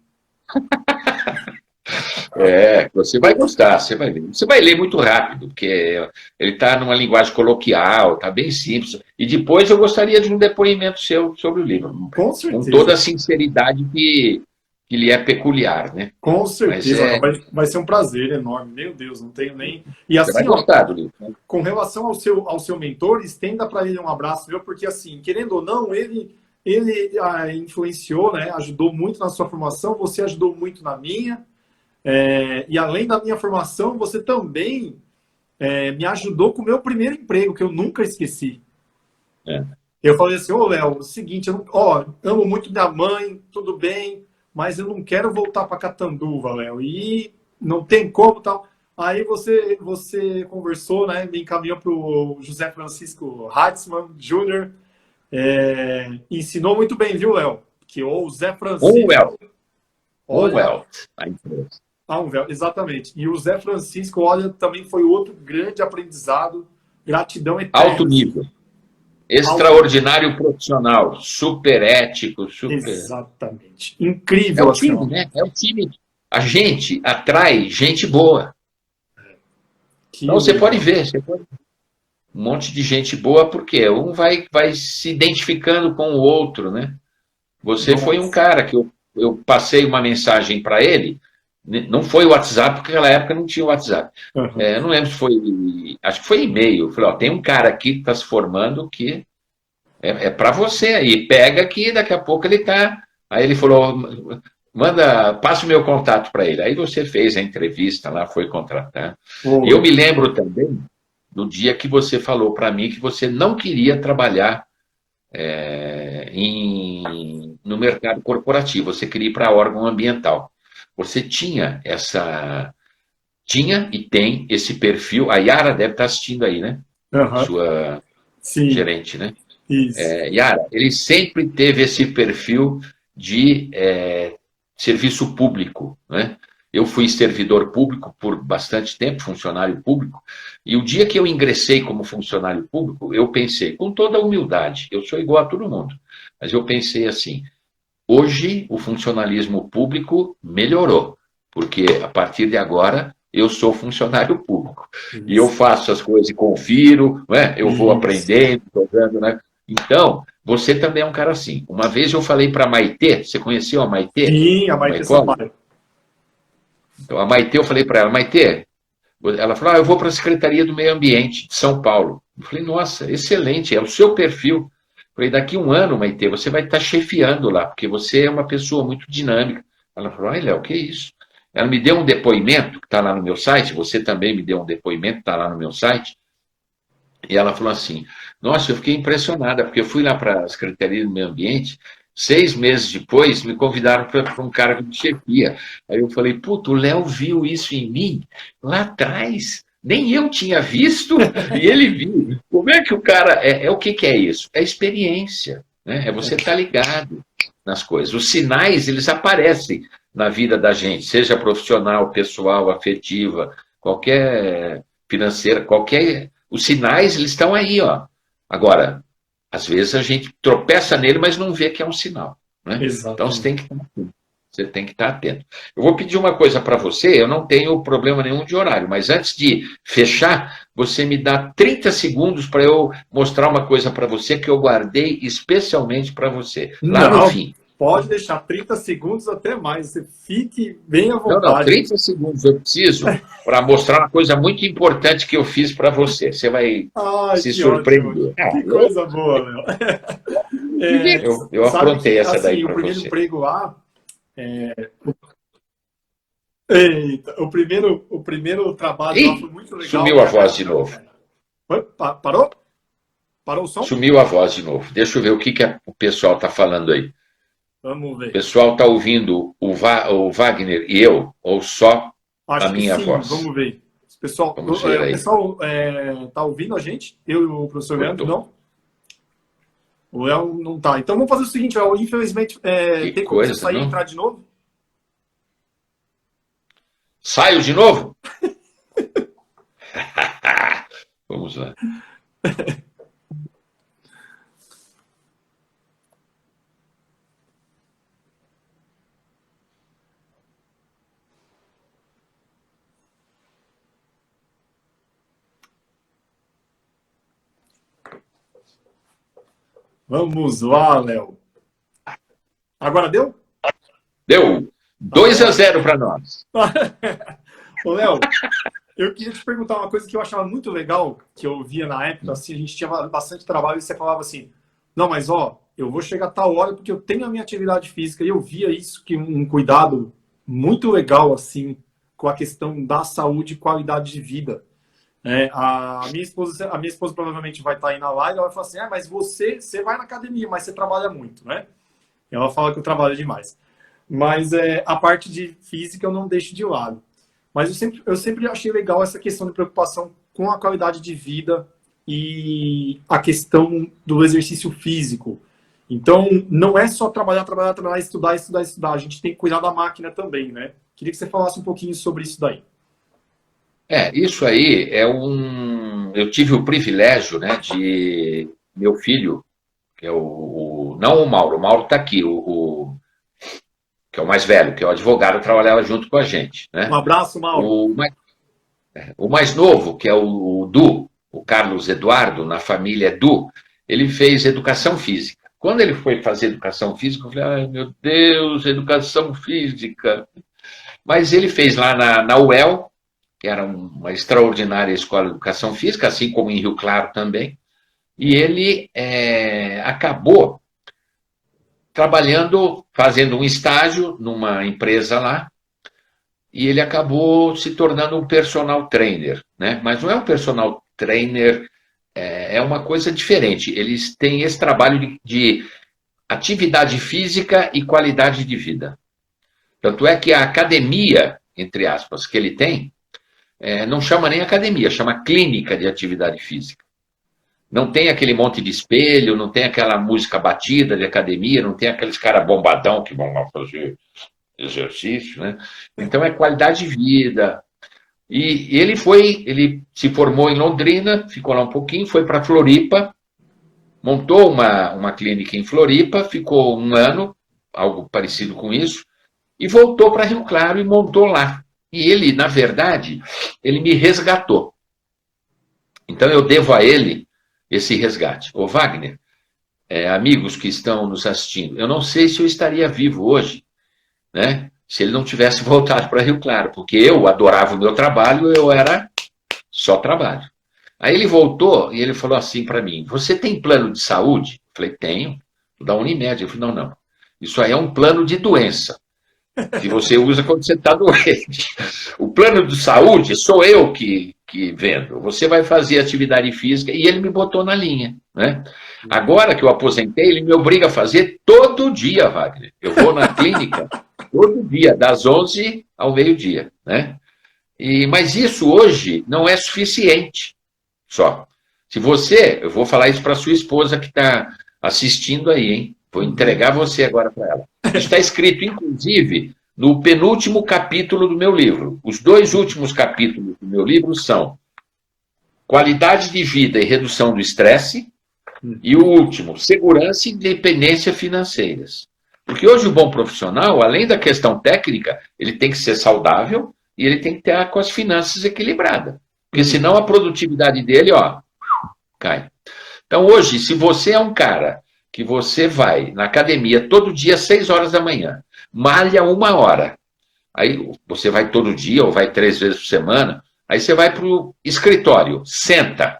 Você vai gostar, você vai ler. Você vai ler muito rápido, porque ele está numa linguagem coloquial, está bem simples. E depois eu gostaria de um depoimento seu sobre o livro. Com certeza. Com toda a sinceridade que lhe é peculiar, né? Com certeza, vai ser um prazer enorme. Meu Deus, não tenho nem... E assim, você vai gostar do livro, né? Com relação ao seu mentor, estenda para ele um abraço, viu? Porque assim, querendo ou não, ele influenciou, né? Ajudou muito na sua formação, você ajudou muito na minha. E além da minha formação, você também me ajudou com o meu primeiro emprego, que eu nunca esqueci. Eu falei assim, ô Léo, é o seguinte, amo muito minha mãe, tudo bem, mas eu não quero voltar para Catanduva, Léo, e não tem como tal. Aí você conversou, né, me encaminhou para o José Francisco Hartzman Jr., ensinou muito bem, viu, Léo? Que o Zé Francisco... Exatamente. E o Zé Francisco, olha, também foi outro grande aprendizado, gratidão eterna. Alto nível. Extraordinário profissional, super ético, super... Exatamente. Incrível. É o time, né? É o time. A gente atrai gente boa. Então você pode ver, um monte de gente boa, porque um vai se identificando com o outro, né? Você foi um cara que eu passei uma mensagem para ele, não foi o WhatsApp, porque naquela época não tinha o WhatsApp. Eu não lembro se foi, acho que foi e-mail. Eu falei, tem um cara aqui que está se formando que é para você aí, pega aqui, daqui a pouco ele está... Aí ele falou, passa o meu contato para ele. Aí você fez a entrevista lá, foi contratar. E eu me lembro também do dia que você falou para mim que você não queria trabalhar no mercado corporativo, você queria ir para órgão ambiental. Você tinha e tem esse perfil, a Yara deve estar assistindo aí, né? Sua gerente, né? Isso. Yara, ele sempre teve esse perfil de serviço público, né? Eu fui servidor público por bastante tempo, funcionário público, e o dia que eu ingressei como funcionário público, eu pensei, com toda a humildade, eu sou igual a todo mundo, mas eu pensei assim, hoje o funcionalismo público melhorou, porque a partir de agora eu sou funcionário público. Isso. E eu faço as coisas e confiro, né? Eu vou aprendendo, jogando, né? Então, você também é um cara assim. Uma vez eu falei para a Maitê, você conheceu a Maitê? Sim, a Maitê Sampaio. Então, a Maitê, eu falei para ela, Maitê, ela falou, eu vou para a Secretaria do Meio Ambiente de São Paulo. Eu falei, nossa, excelente, é o seu perfil. Eu falei, daqui 1 ano, Maitê, você vai estar chefiando lá, porque você é uma pessoa muito dinâmica. Ela falou, ai, Léo, que isso? Ela me deu um depoimento, que está lá no meu site, você também me deu um depoimento, está lá no meu site, e ela falou assim, nossa, eu fiquei impressionada, porque eu fui lá para a Secretaria do Meio Ambiente, 6 meses depois, me convidaram para um cargo de chefia. Aí eu falei, puto, o Léo viu isso em mim lá atrás. Nem eu tinha visto, e ele viu. Como é que o cara. O que é isso? É experiência. Né? É você estar ligado nas coisas. Os sinais, eles aparecem na vida da gente, seja profissional, pessoal, afetiva, qualquer financeira, qualquer. Os sinais, eles estão aí, ó. Agora, às vezes a gente tropeça nele, mas não vê que é um sinal. Né? Então você tem que estar atento. Eu vou pedir uma coisa para você, eu não tenho problema nenhum de horário, mas antes de fechar, você me dá 30 segundos para eu mostrar uma coisa para você que eu guardei especialmente para você, lá no fim. Pode deixar 30 segundos até mais, você fique bem à vontade. Não, 30 segundos eu preciso para mostrar uma coisa muito importante que eu fiz para você. Você vai se surpreender. Que coisa boa, Léo. Eu aprontei essa daí para você. O primeiro emprego lá... Eita, o primeiro trabalho lá foi muito legal. Sumiu a voz de novo. Parou? Parou o som? Sumiu a voz de novo. Deixa eu ver o que o pessoal está falando aí. Vamos ver. O pessoal está ouvindo o Wagner e eu, ou só a minha voz? Vamos ver. O pessoal está ouvindo a gente? Eu e o professor Leandro, não? O Léo não tá. Então vamos fazer o seguinte, Léo. Infelizmente, tem como você sair e entrar de novo? Saio de novo? Vamos lá. Vamos lá, Léo. Agora deu? Deu. 2-0 para nós. Ô, Léo, eu queria te perguntar uma coisa que eu achava muito legal, que eu via na época, assim, a gente tinha bastante trabalho e você falava assim, não, mas ó, eu vou chegar a tal hora porque eu tenho a minha atividade física, e eu via isso, que um cuidado muito legal, assim, com a questão da saúde e qualidade de vida. A minha esposa provavelmente vai estar aí na live, ela vai falar assim, mas você vai na academia, mas você trabalha muito, né? E ela fala que eu trabalho demais. Mas a parte de física eu não deixo de lado. Mas eu sempre achei legal essa questão de preocupação com a qualidade de vida e a questão do exercício físico. Então, não é só trabalhar, estudar. A gente tem que cuidar da máquina também, né? Queria que você falasse um pouquinho sobre isso daí. Isso aí eu tive o privilégio, né, de meu filho, que é não o Mauro está aqui, que é o mais velho, que é o advogado, trabalhava junto com a gente. Né? Um abraço, Mauro. O mais novo, que é o Du, o Carlos Eduardo, na família Du, ele fez educação física. Quando ele foi fazer educação física, eu falei, ai meu Deus, educação física. Mas ele fez lá na UEL, que era uma extraordinária escola de educação física, assim como em Rio Claro também, e ele acabou trabalhando, fazendo um estágio numa empresa lá, e ele acabou se tornando um personal trainer, né? Mas não é um personal trainer, é uma coisa diferente. Eles têm esse trabalho de atividade física e qualidade de vida. Tanto é que a academia, entre aspas, que ele tem, não chama nem academia, chama clínica de atividade física. Não tem aquele monte de espelho, não tem aquela música batida de academia, não tem aqueles caras bombadão que vão lá fazer exercício, né? Então é qualidade de vida. E ele se formou em Londrina, ficou lá um pouquinho, foi para Floripa, montou uma clínica em Floripa, ficou 1 ano, algo parecido com isso, e voltou para Rio Claro e montou lá. E ele, na verdade, ele me resgatou. Então eu devo a ele esse resgate. Ô Wagner, amigos que estão nos assistindo, eu não sei se eu estaria vivo hoje, né? se ele não tivesse voltado para Rio Claro, porque eu adorava o meu trabalho, eu era só trabalho. Aí ele voltou e ele falou assim para mim: você tem plano de saúde? Eu falei: tenho, da Unimed. Eu falei: não, isso aí é um plano de doença, que você usa quando você está doente. O plano de saúde sou eu que vendo. Você vai fazer atividade física, e ele me botou na linha, né? Agora que eu aposentei, ele me obriga a fazer todo dia, Wagner. Eu vou na clínica todo dia, das 11 ao meio-dia, né? Mas isso hoje não é suficiente só. Se você, eu vou falar isso para sua esposa que está assistindo aí, hein? Vou entregar você agora para ela. Isso está escrito, inclusive, no penúltimo capítulo do meu livro. Os 2 últimos capítulos do meu livro são Qualidade de Vida e Redução do Estresse, e o último, Segurança e Independência Financeiras. Porque hoje o bom profissional, além da questão técnica, ele tem que ser saudável e ele tem que ter com as finanças equilibradas. Porque senão a produtividade dele, cai. Então hoje, se você é um cara que você vai na academia todo dia às 6 horas da manhã, malha 1 hora, aí você vai todo dia ou vai 3 vezes por semana, aí você vai para o escritório, senta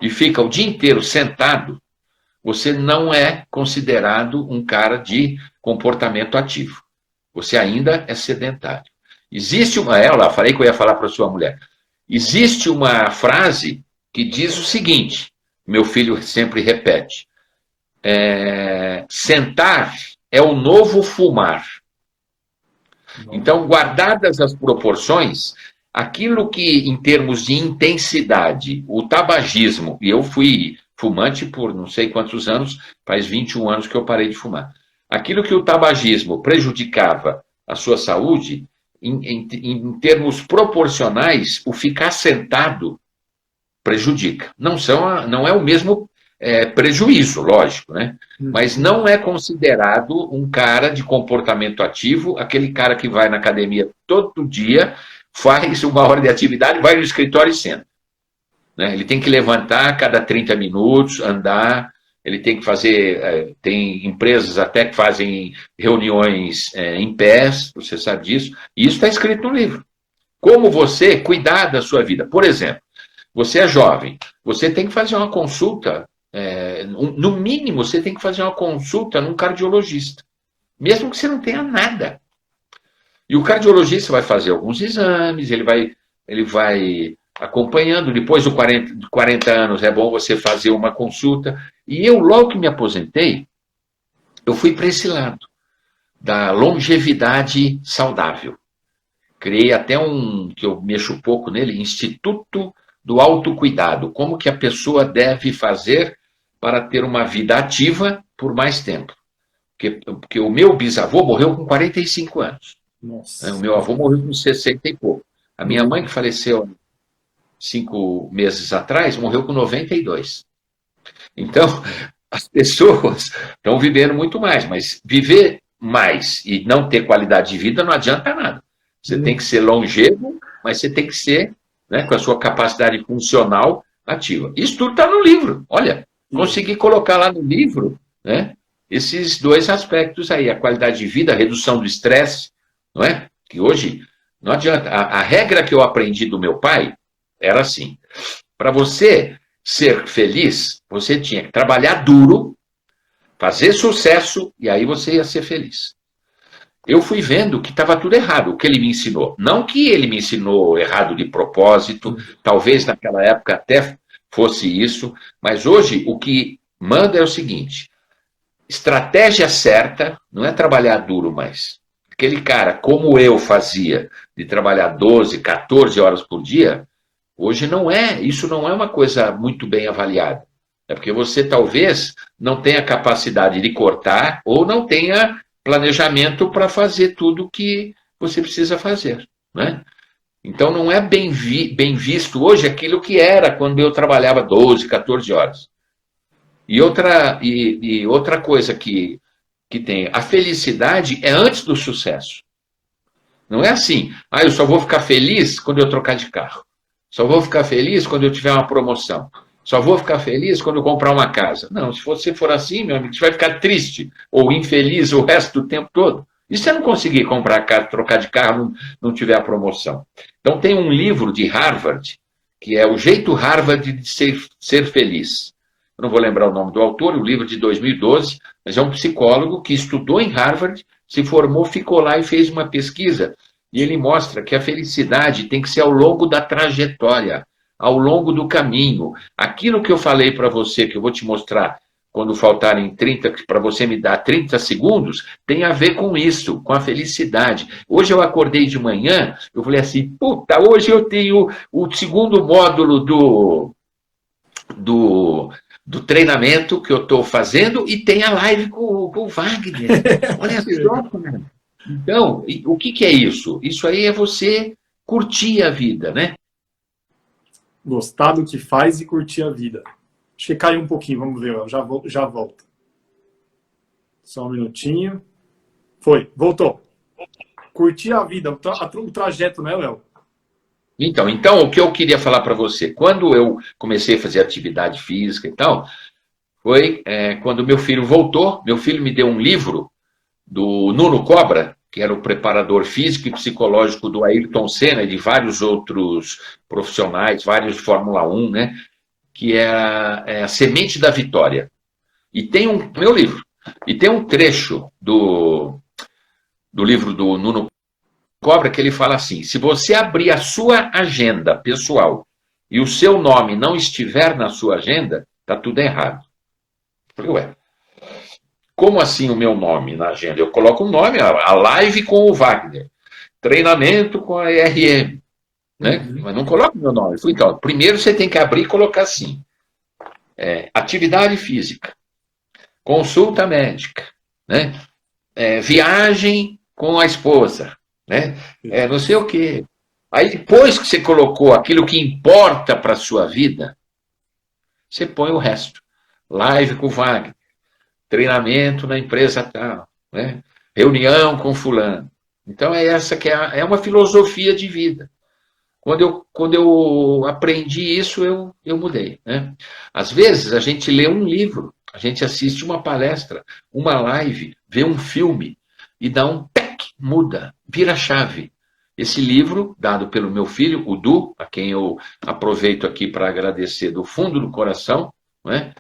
e fica o dia inteiro sentado, você não é considerado um cara de comportamento ativo. Você ainda é sedentário. Existe falei que eu ia falar para sua mulher. Existe uma frase que diz o seguinte, meu filho sempre repete: sentar é o novo fumar. Então, guardadas as proporções, aquilo que, em termos de intensidade, o tabagismo, e eu fui fumante por não sei quantos anos, faz 21 anos que eu parei de fumar. Aquilo que o tabagismo prejudicava a sua saúde, em termos proporcionais, o ficar sentado prejudica. Não é o mesmo prejuízo, lógico, né? Mas não é considerado um cara de comportamento ativo, aquele cara que vai na academia todo dia, faz 1 hora de atividade, vai no escritório e senta. Né? Ele tem que levantar a cada 30 minutos, andar, ele tem que fazer, tem empresas até que fazem reuniões em pés, você sabe disso, e isso está escrito no livro. Como você cuidar da sua vida. Por exemplo, você é jovem, você tem que fazer uma consulta, no mínimo você tem que fazer uma consulta num cardiologista, mesmo que você não tenha nada. E o cardiologista vai fazer alguns exames, ele vai acompanhando, depois dos 40 anos é bom você fazer uma consulta. E eu, logo que me aposentei, eu fui para esse lado, da longevidade saudável. Criei até que eu mexo pouco nele, Instituto do Autocuidado. Como que a pessoa deve fazer para ter uma vida ativa por mais tempo. Porque o meu bisavô morreu com 45 anos. Nossa. O meu avô morreu com 60 e pouco. A minha mãe, que faleceu 5 meses atrás, morreu com 92. Então, as pessoas estão vivendo muito mais, mas viver mais e não ter qualidade de vida não adianta nada. Você tem que ser longevo, mas você tem que ser, né, com a sua capacidade funcional ativa. Isso tudo está no livro. Olha, consegui colocar lá no livro, né, esses 2 aspectos aí, a qualidade de vida, a redução do estresse, não é? Que hoje não adianta. A regra que eu aprendi do meu pai era assim: para você ser feliz, você tinha que trabalhar duro, fazer sucesso, e aí você ia ser feliz. Eu fui vendo que estava tudo errado, o que ele me ensinou. Não que ele me ensinou errado de propósito, talvez naquela época até fosse isso, mas hoje o que manda é o seguinte: estratégia certa não é trabalhar duro mais. Aquele cara, como eu fazia, de trabalhar 12, 14 horas por dia, hoje isso não é uma coisa muito bem avaliada. É porque você talvez não tenha capacidade de cortar ou não tenha planejamento para fazer tudo o que você precisa fazer, né? Então não é bem visto hoje aquilo que era quando eu trabalhava 12, 14 horas. E outra coisa que tem, a felicidade é antes do sucesso. Não é assim, eu só vou ficar feliz quando eu trocar de carro. Só vou ficar feliz quando eu tiver uma promoção. Só vou ficar feliz quando eu comprar uma casa. Não, se você for assim, meu amigo, você vai ficar triste ou infeliz o resto do tempo todo. E se você não conseguir comprar carro, trocar de carro, não tiver a promoção? Então tem um livro de Harvard, que é O Jeito Harvard de Ser Feliz. Eu não vou lembrar o nome do autor, o livro de 2012, mas é um psicólogo que estudou em Harvard, se formou, ficou lá e fez uma pesquisa. E ele mostra que a felicidade tem que ser ao longo da trajetória, ao longo do caminho. Aquilo que eu falei para você, que eu vou te mostrar quando faltarem 30, para você me dar 30 segundos, tem a ver com isso, com a felicidade. Hoje eu acordei de manhã, eu falei assim, puta, hoje eu tenho o segundo módulo do treinamento que eu estou fazendo e tem a live com o Wagner. Olha só, cara. Então, o que é isso? Isso aí é você curtir a vida, né? Gostar do que faz e curtir a vida. Acho que caiu um pouquinho, vamos ver, já volto. Só um minutinho. Foi, voltou. Curtir a vida, o trajeto, né, Léo? Então, o que eu queria falar para você, quando eu comecei a fazer atividade física e tal, foi quando meu filho voltou, meu filho me deu um livro do Nuno Cobra, que era o preparador físico e psicológico do Ayrton Senna e de vários outros profissionais, vários de Fórmula 1, né? Que é a Semente da Vitória. E tem meu livro, e tem um trecho do livro do Nuno Cobra que ele fala assim, se você abrir a sua agenda pessoal e o seu nome não estiver na sua agenda, está tudo errado. Eu falei, ué, como assim o meu nome na agenda? Eu coloco um nome, a live com o Wagner, treinamento com a RM, né? Mas não coloco o meu nome. Eu falei, então, primeiro você tem que abrir e colocar assim, atividade física, consulta médica, né? Viagem com a esposa, né? Não sei o quê. Aí depois que você colocou aquilo que importa para a sua vida, você põe o resto. Live com o Wagner, treinamento na empresa tal, né? Reunião com fulano. Então essa que é uma filosofia de vida. Quando eu aprendi isso, eu mudei, né? Às vezes a gente lê um livro, a gente assiste uma palestra, uma live, vê um filme e dá um tec, muda, vira chave. Esse livro, dado pelo meu filho, o Du, a quem eu aproveito aqui para agradecer do fundo do coração, né?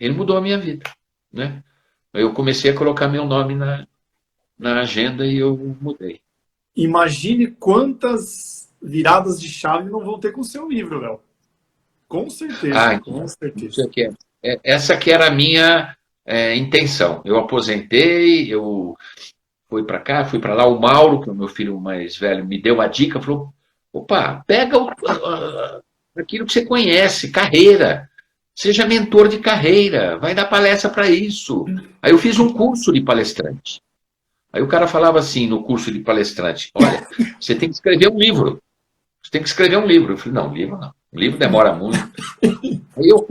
Ele mudou a minha vida, né? Eu comecei a colocar meu nome na agenda e eu mudei. Imagine quantas viradas de chave não vão ter com o seu livro, Léo. Com certeza, com certeza. Essa que era a minha intenção. Eu aposentei, eu fui para cá, fui para lá. O Mauro, que é o meu filho mais velho, me deu uma dica, falou, opa, pega aquilo que você conhece, carreira. Seja mentor de carreira, vai dar palestra para isso. Aí eu fiz um curso de palestrante. Aí o cara falava assim no curso de palestrante, olha, você tem que escrever um livro. Você tem que escrever um livro. Eu falei, não, livro não. O livro demora muito. Aí eu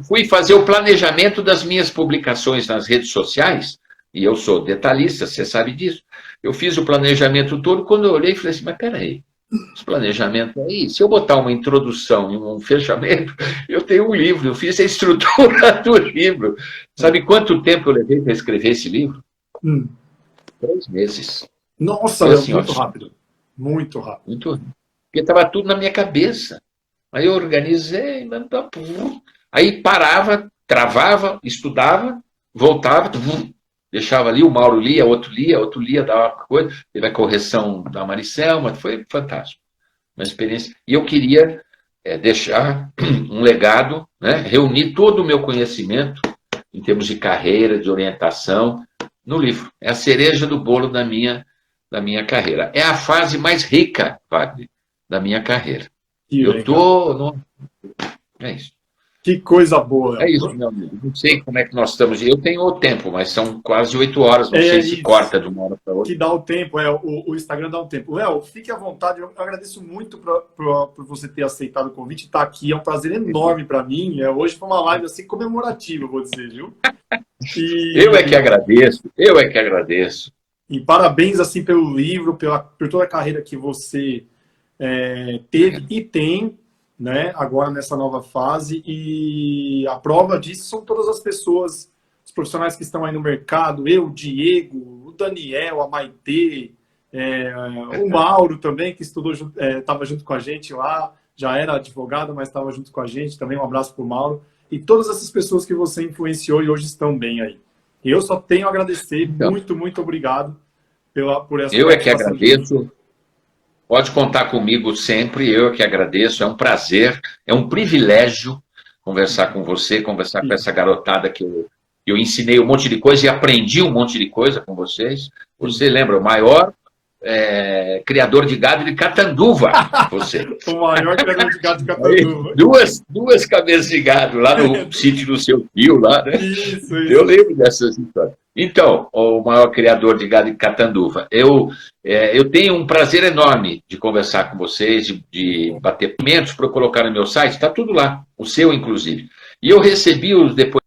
fui fazer o planejamento das minhas publicações nas redes sociais, e eu sou detalhista, você sabe disso. Eu fiz o planejamento todo, quando eu olhei, falei assim, mas peraí, esse planejamento aí, se eu botar uma introdução e um fechamento, eu tenho um livro, eu fiz a estrutura do livro. Sabe quanto tempo eu levei para escrever esse livro? 3 meses. Nossa, assim, muito rápido. Muito rápido. Muito rápido. Porque estava tudo na minha cabeça. Aí eu organizei, aí parava, travava, estudava, voltava, deixava ali, o Mauro lia, outro lia, dava uma coisa, teve a correção da Maricelma, foi fantástico. Uma experiência. E eu queria deixar um legado, né, reunir todo o meu conhecimento, em termos de carreira, de orientação, no livro. É a cereja do bolo da minha carreira. É a fase mais rica, Wagner, da minha carreira. Eu estou... É isso. Que coisa boa. É isso, meu amigo. Não sei como é que nós estamos. Eu tenho o tempo, mas são quase 8 horas. Não sei se corta de uma hora para outra. Que dá o tempo, o Instagram dá um tempo. Léo, fique à vontade. Eu agradeço muito por você ter aceitado o convite. Estar aqui é um prazer enorme para mim. Hoje foi uma live assim comemorativa, vou dizer, viu? Eu é que agradeço. E parabéns assim pelo livro, por toda a carreira que você teve e tem, né, agora nessa nova fase. E a prova disso são todas as pessoas, os profissionais que estão aí no mercado, eu, o Diego, o Daniel, a Maitê, o Mauro também, que estudou, estava junto com a gente lá, já era advogado, mas estava junto com a gente, também um abraço para o Mauro, e todas essas pessoas que você influenciou e hoje estão bem aí. E eu só tenho a agradecer, Então, muito, muito obrigado por essa eu é que participação de hoje. agradeço. Pode contar comigo sempre, eu é que agradeço. É um prazer, é um privilégio conversar com você, conversar com essa garotada que eu ensinei um monte de coisa e aprendi um monte de coisa com vocês. Você lembra, o maior criador de gado de Catanduva, você. O maior criador de gado de Catanduva. Duas cabeças de gado lá no sítio do seu tio, lá, né? Isso. Eu lembro dessas histórias. Então, o maior criador de gado de Catanduva, eu tenho um prazer enorme de conversar com vocês, de bater pimentos para colocar no meu site, está tudo lá, o seu inclusive. E eu recebi os depoimentos,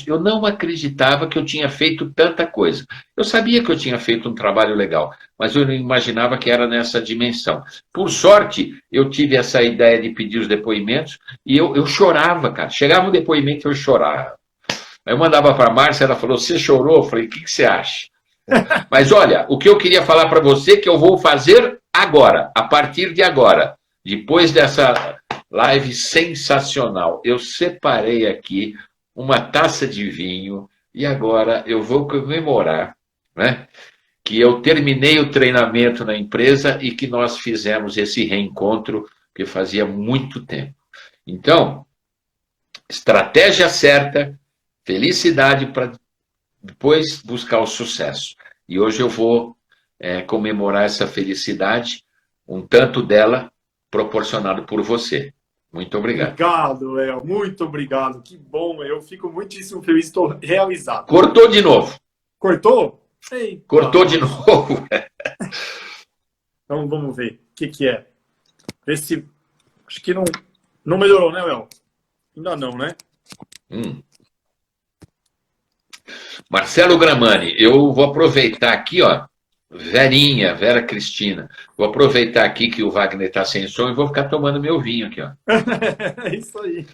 eu não acreditava que eu tinha feito tanta coisa. Eu sabia que eu tinha feito um trabalho legal, mas eu não imaginava que era nessa dimensão. Por sorte, eu tive essa ideia de pedir os depoimentos e eu chorava, cara. Chegava um depoimento e eu chorava. Aí eu mandava para a Márcia, ela falou, você chorou? Eu falei, o que você acha? Mas olha, o que eu queria falar para você que eu vou fazer agora, a partir de agora, depois dessa live sensacional, eu separei aqui uma taça de vinho e agora eu vou comemorar, né, que eu terminei o treinamento na empresa e que nós fizemos esse reencontro que fazia muito tempo. Então, estratégia certa, felicidade para depois buscar o sucesso. E hoje eu vou comemorar essa felicidade, um tanto dela proporcionado por você. Muito obrigado. Obrigado, El. Muito obrigado. Que bom, eu fico muitíssimo feliz, estou realizado. Cortou de novo. Cortou? Eita. Cortou de novo. Então vamos ver o que é. Esse, acho que não melhorou, né, El? Ainda não, né? Marcelo Gramani, eu vou aproveitar aqui, ó, Vera Cristina, vou aproveitar aqui que o Wagner está sem som e vou ficar tomando meu vinho aqui, ó. É isso aí.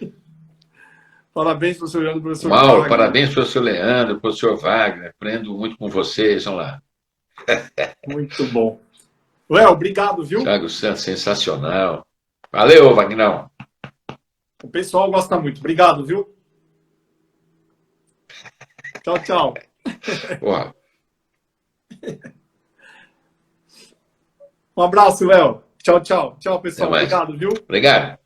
Parabéns, professor Leandro, professor Mauro, Wagner. parabéns, professor Leandro, professor Wagner, aprendo muito com vocês, vamos lá. Muito bom. Léo, obrigado, viu? Thiago Santos, sensacional. Valeu, Wagner. O pessoal gosta muito. Obrigado, viu? Tchau, tchau. Boa. Um abraço, Léo. Tchau, tchau. Tchau, pessoal. Obrigado, viu? Obrigado.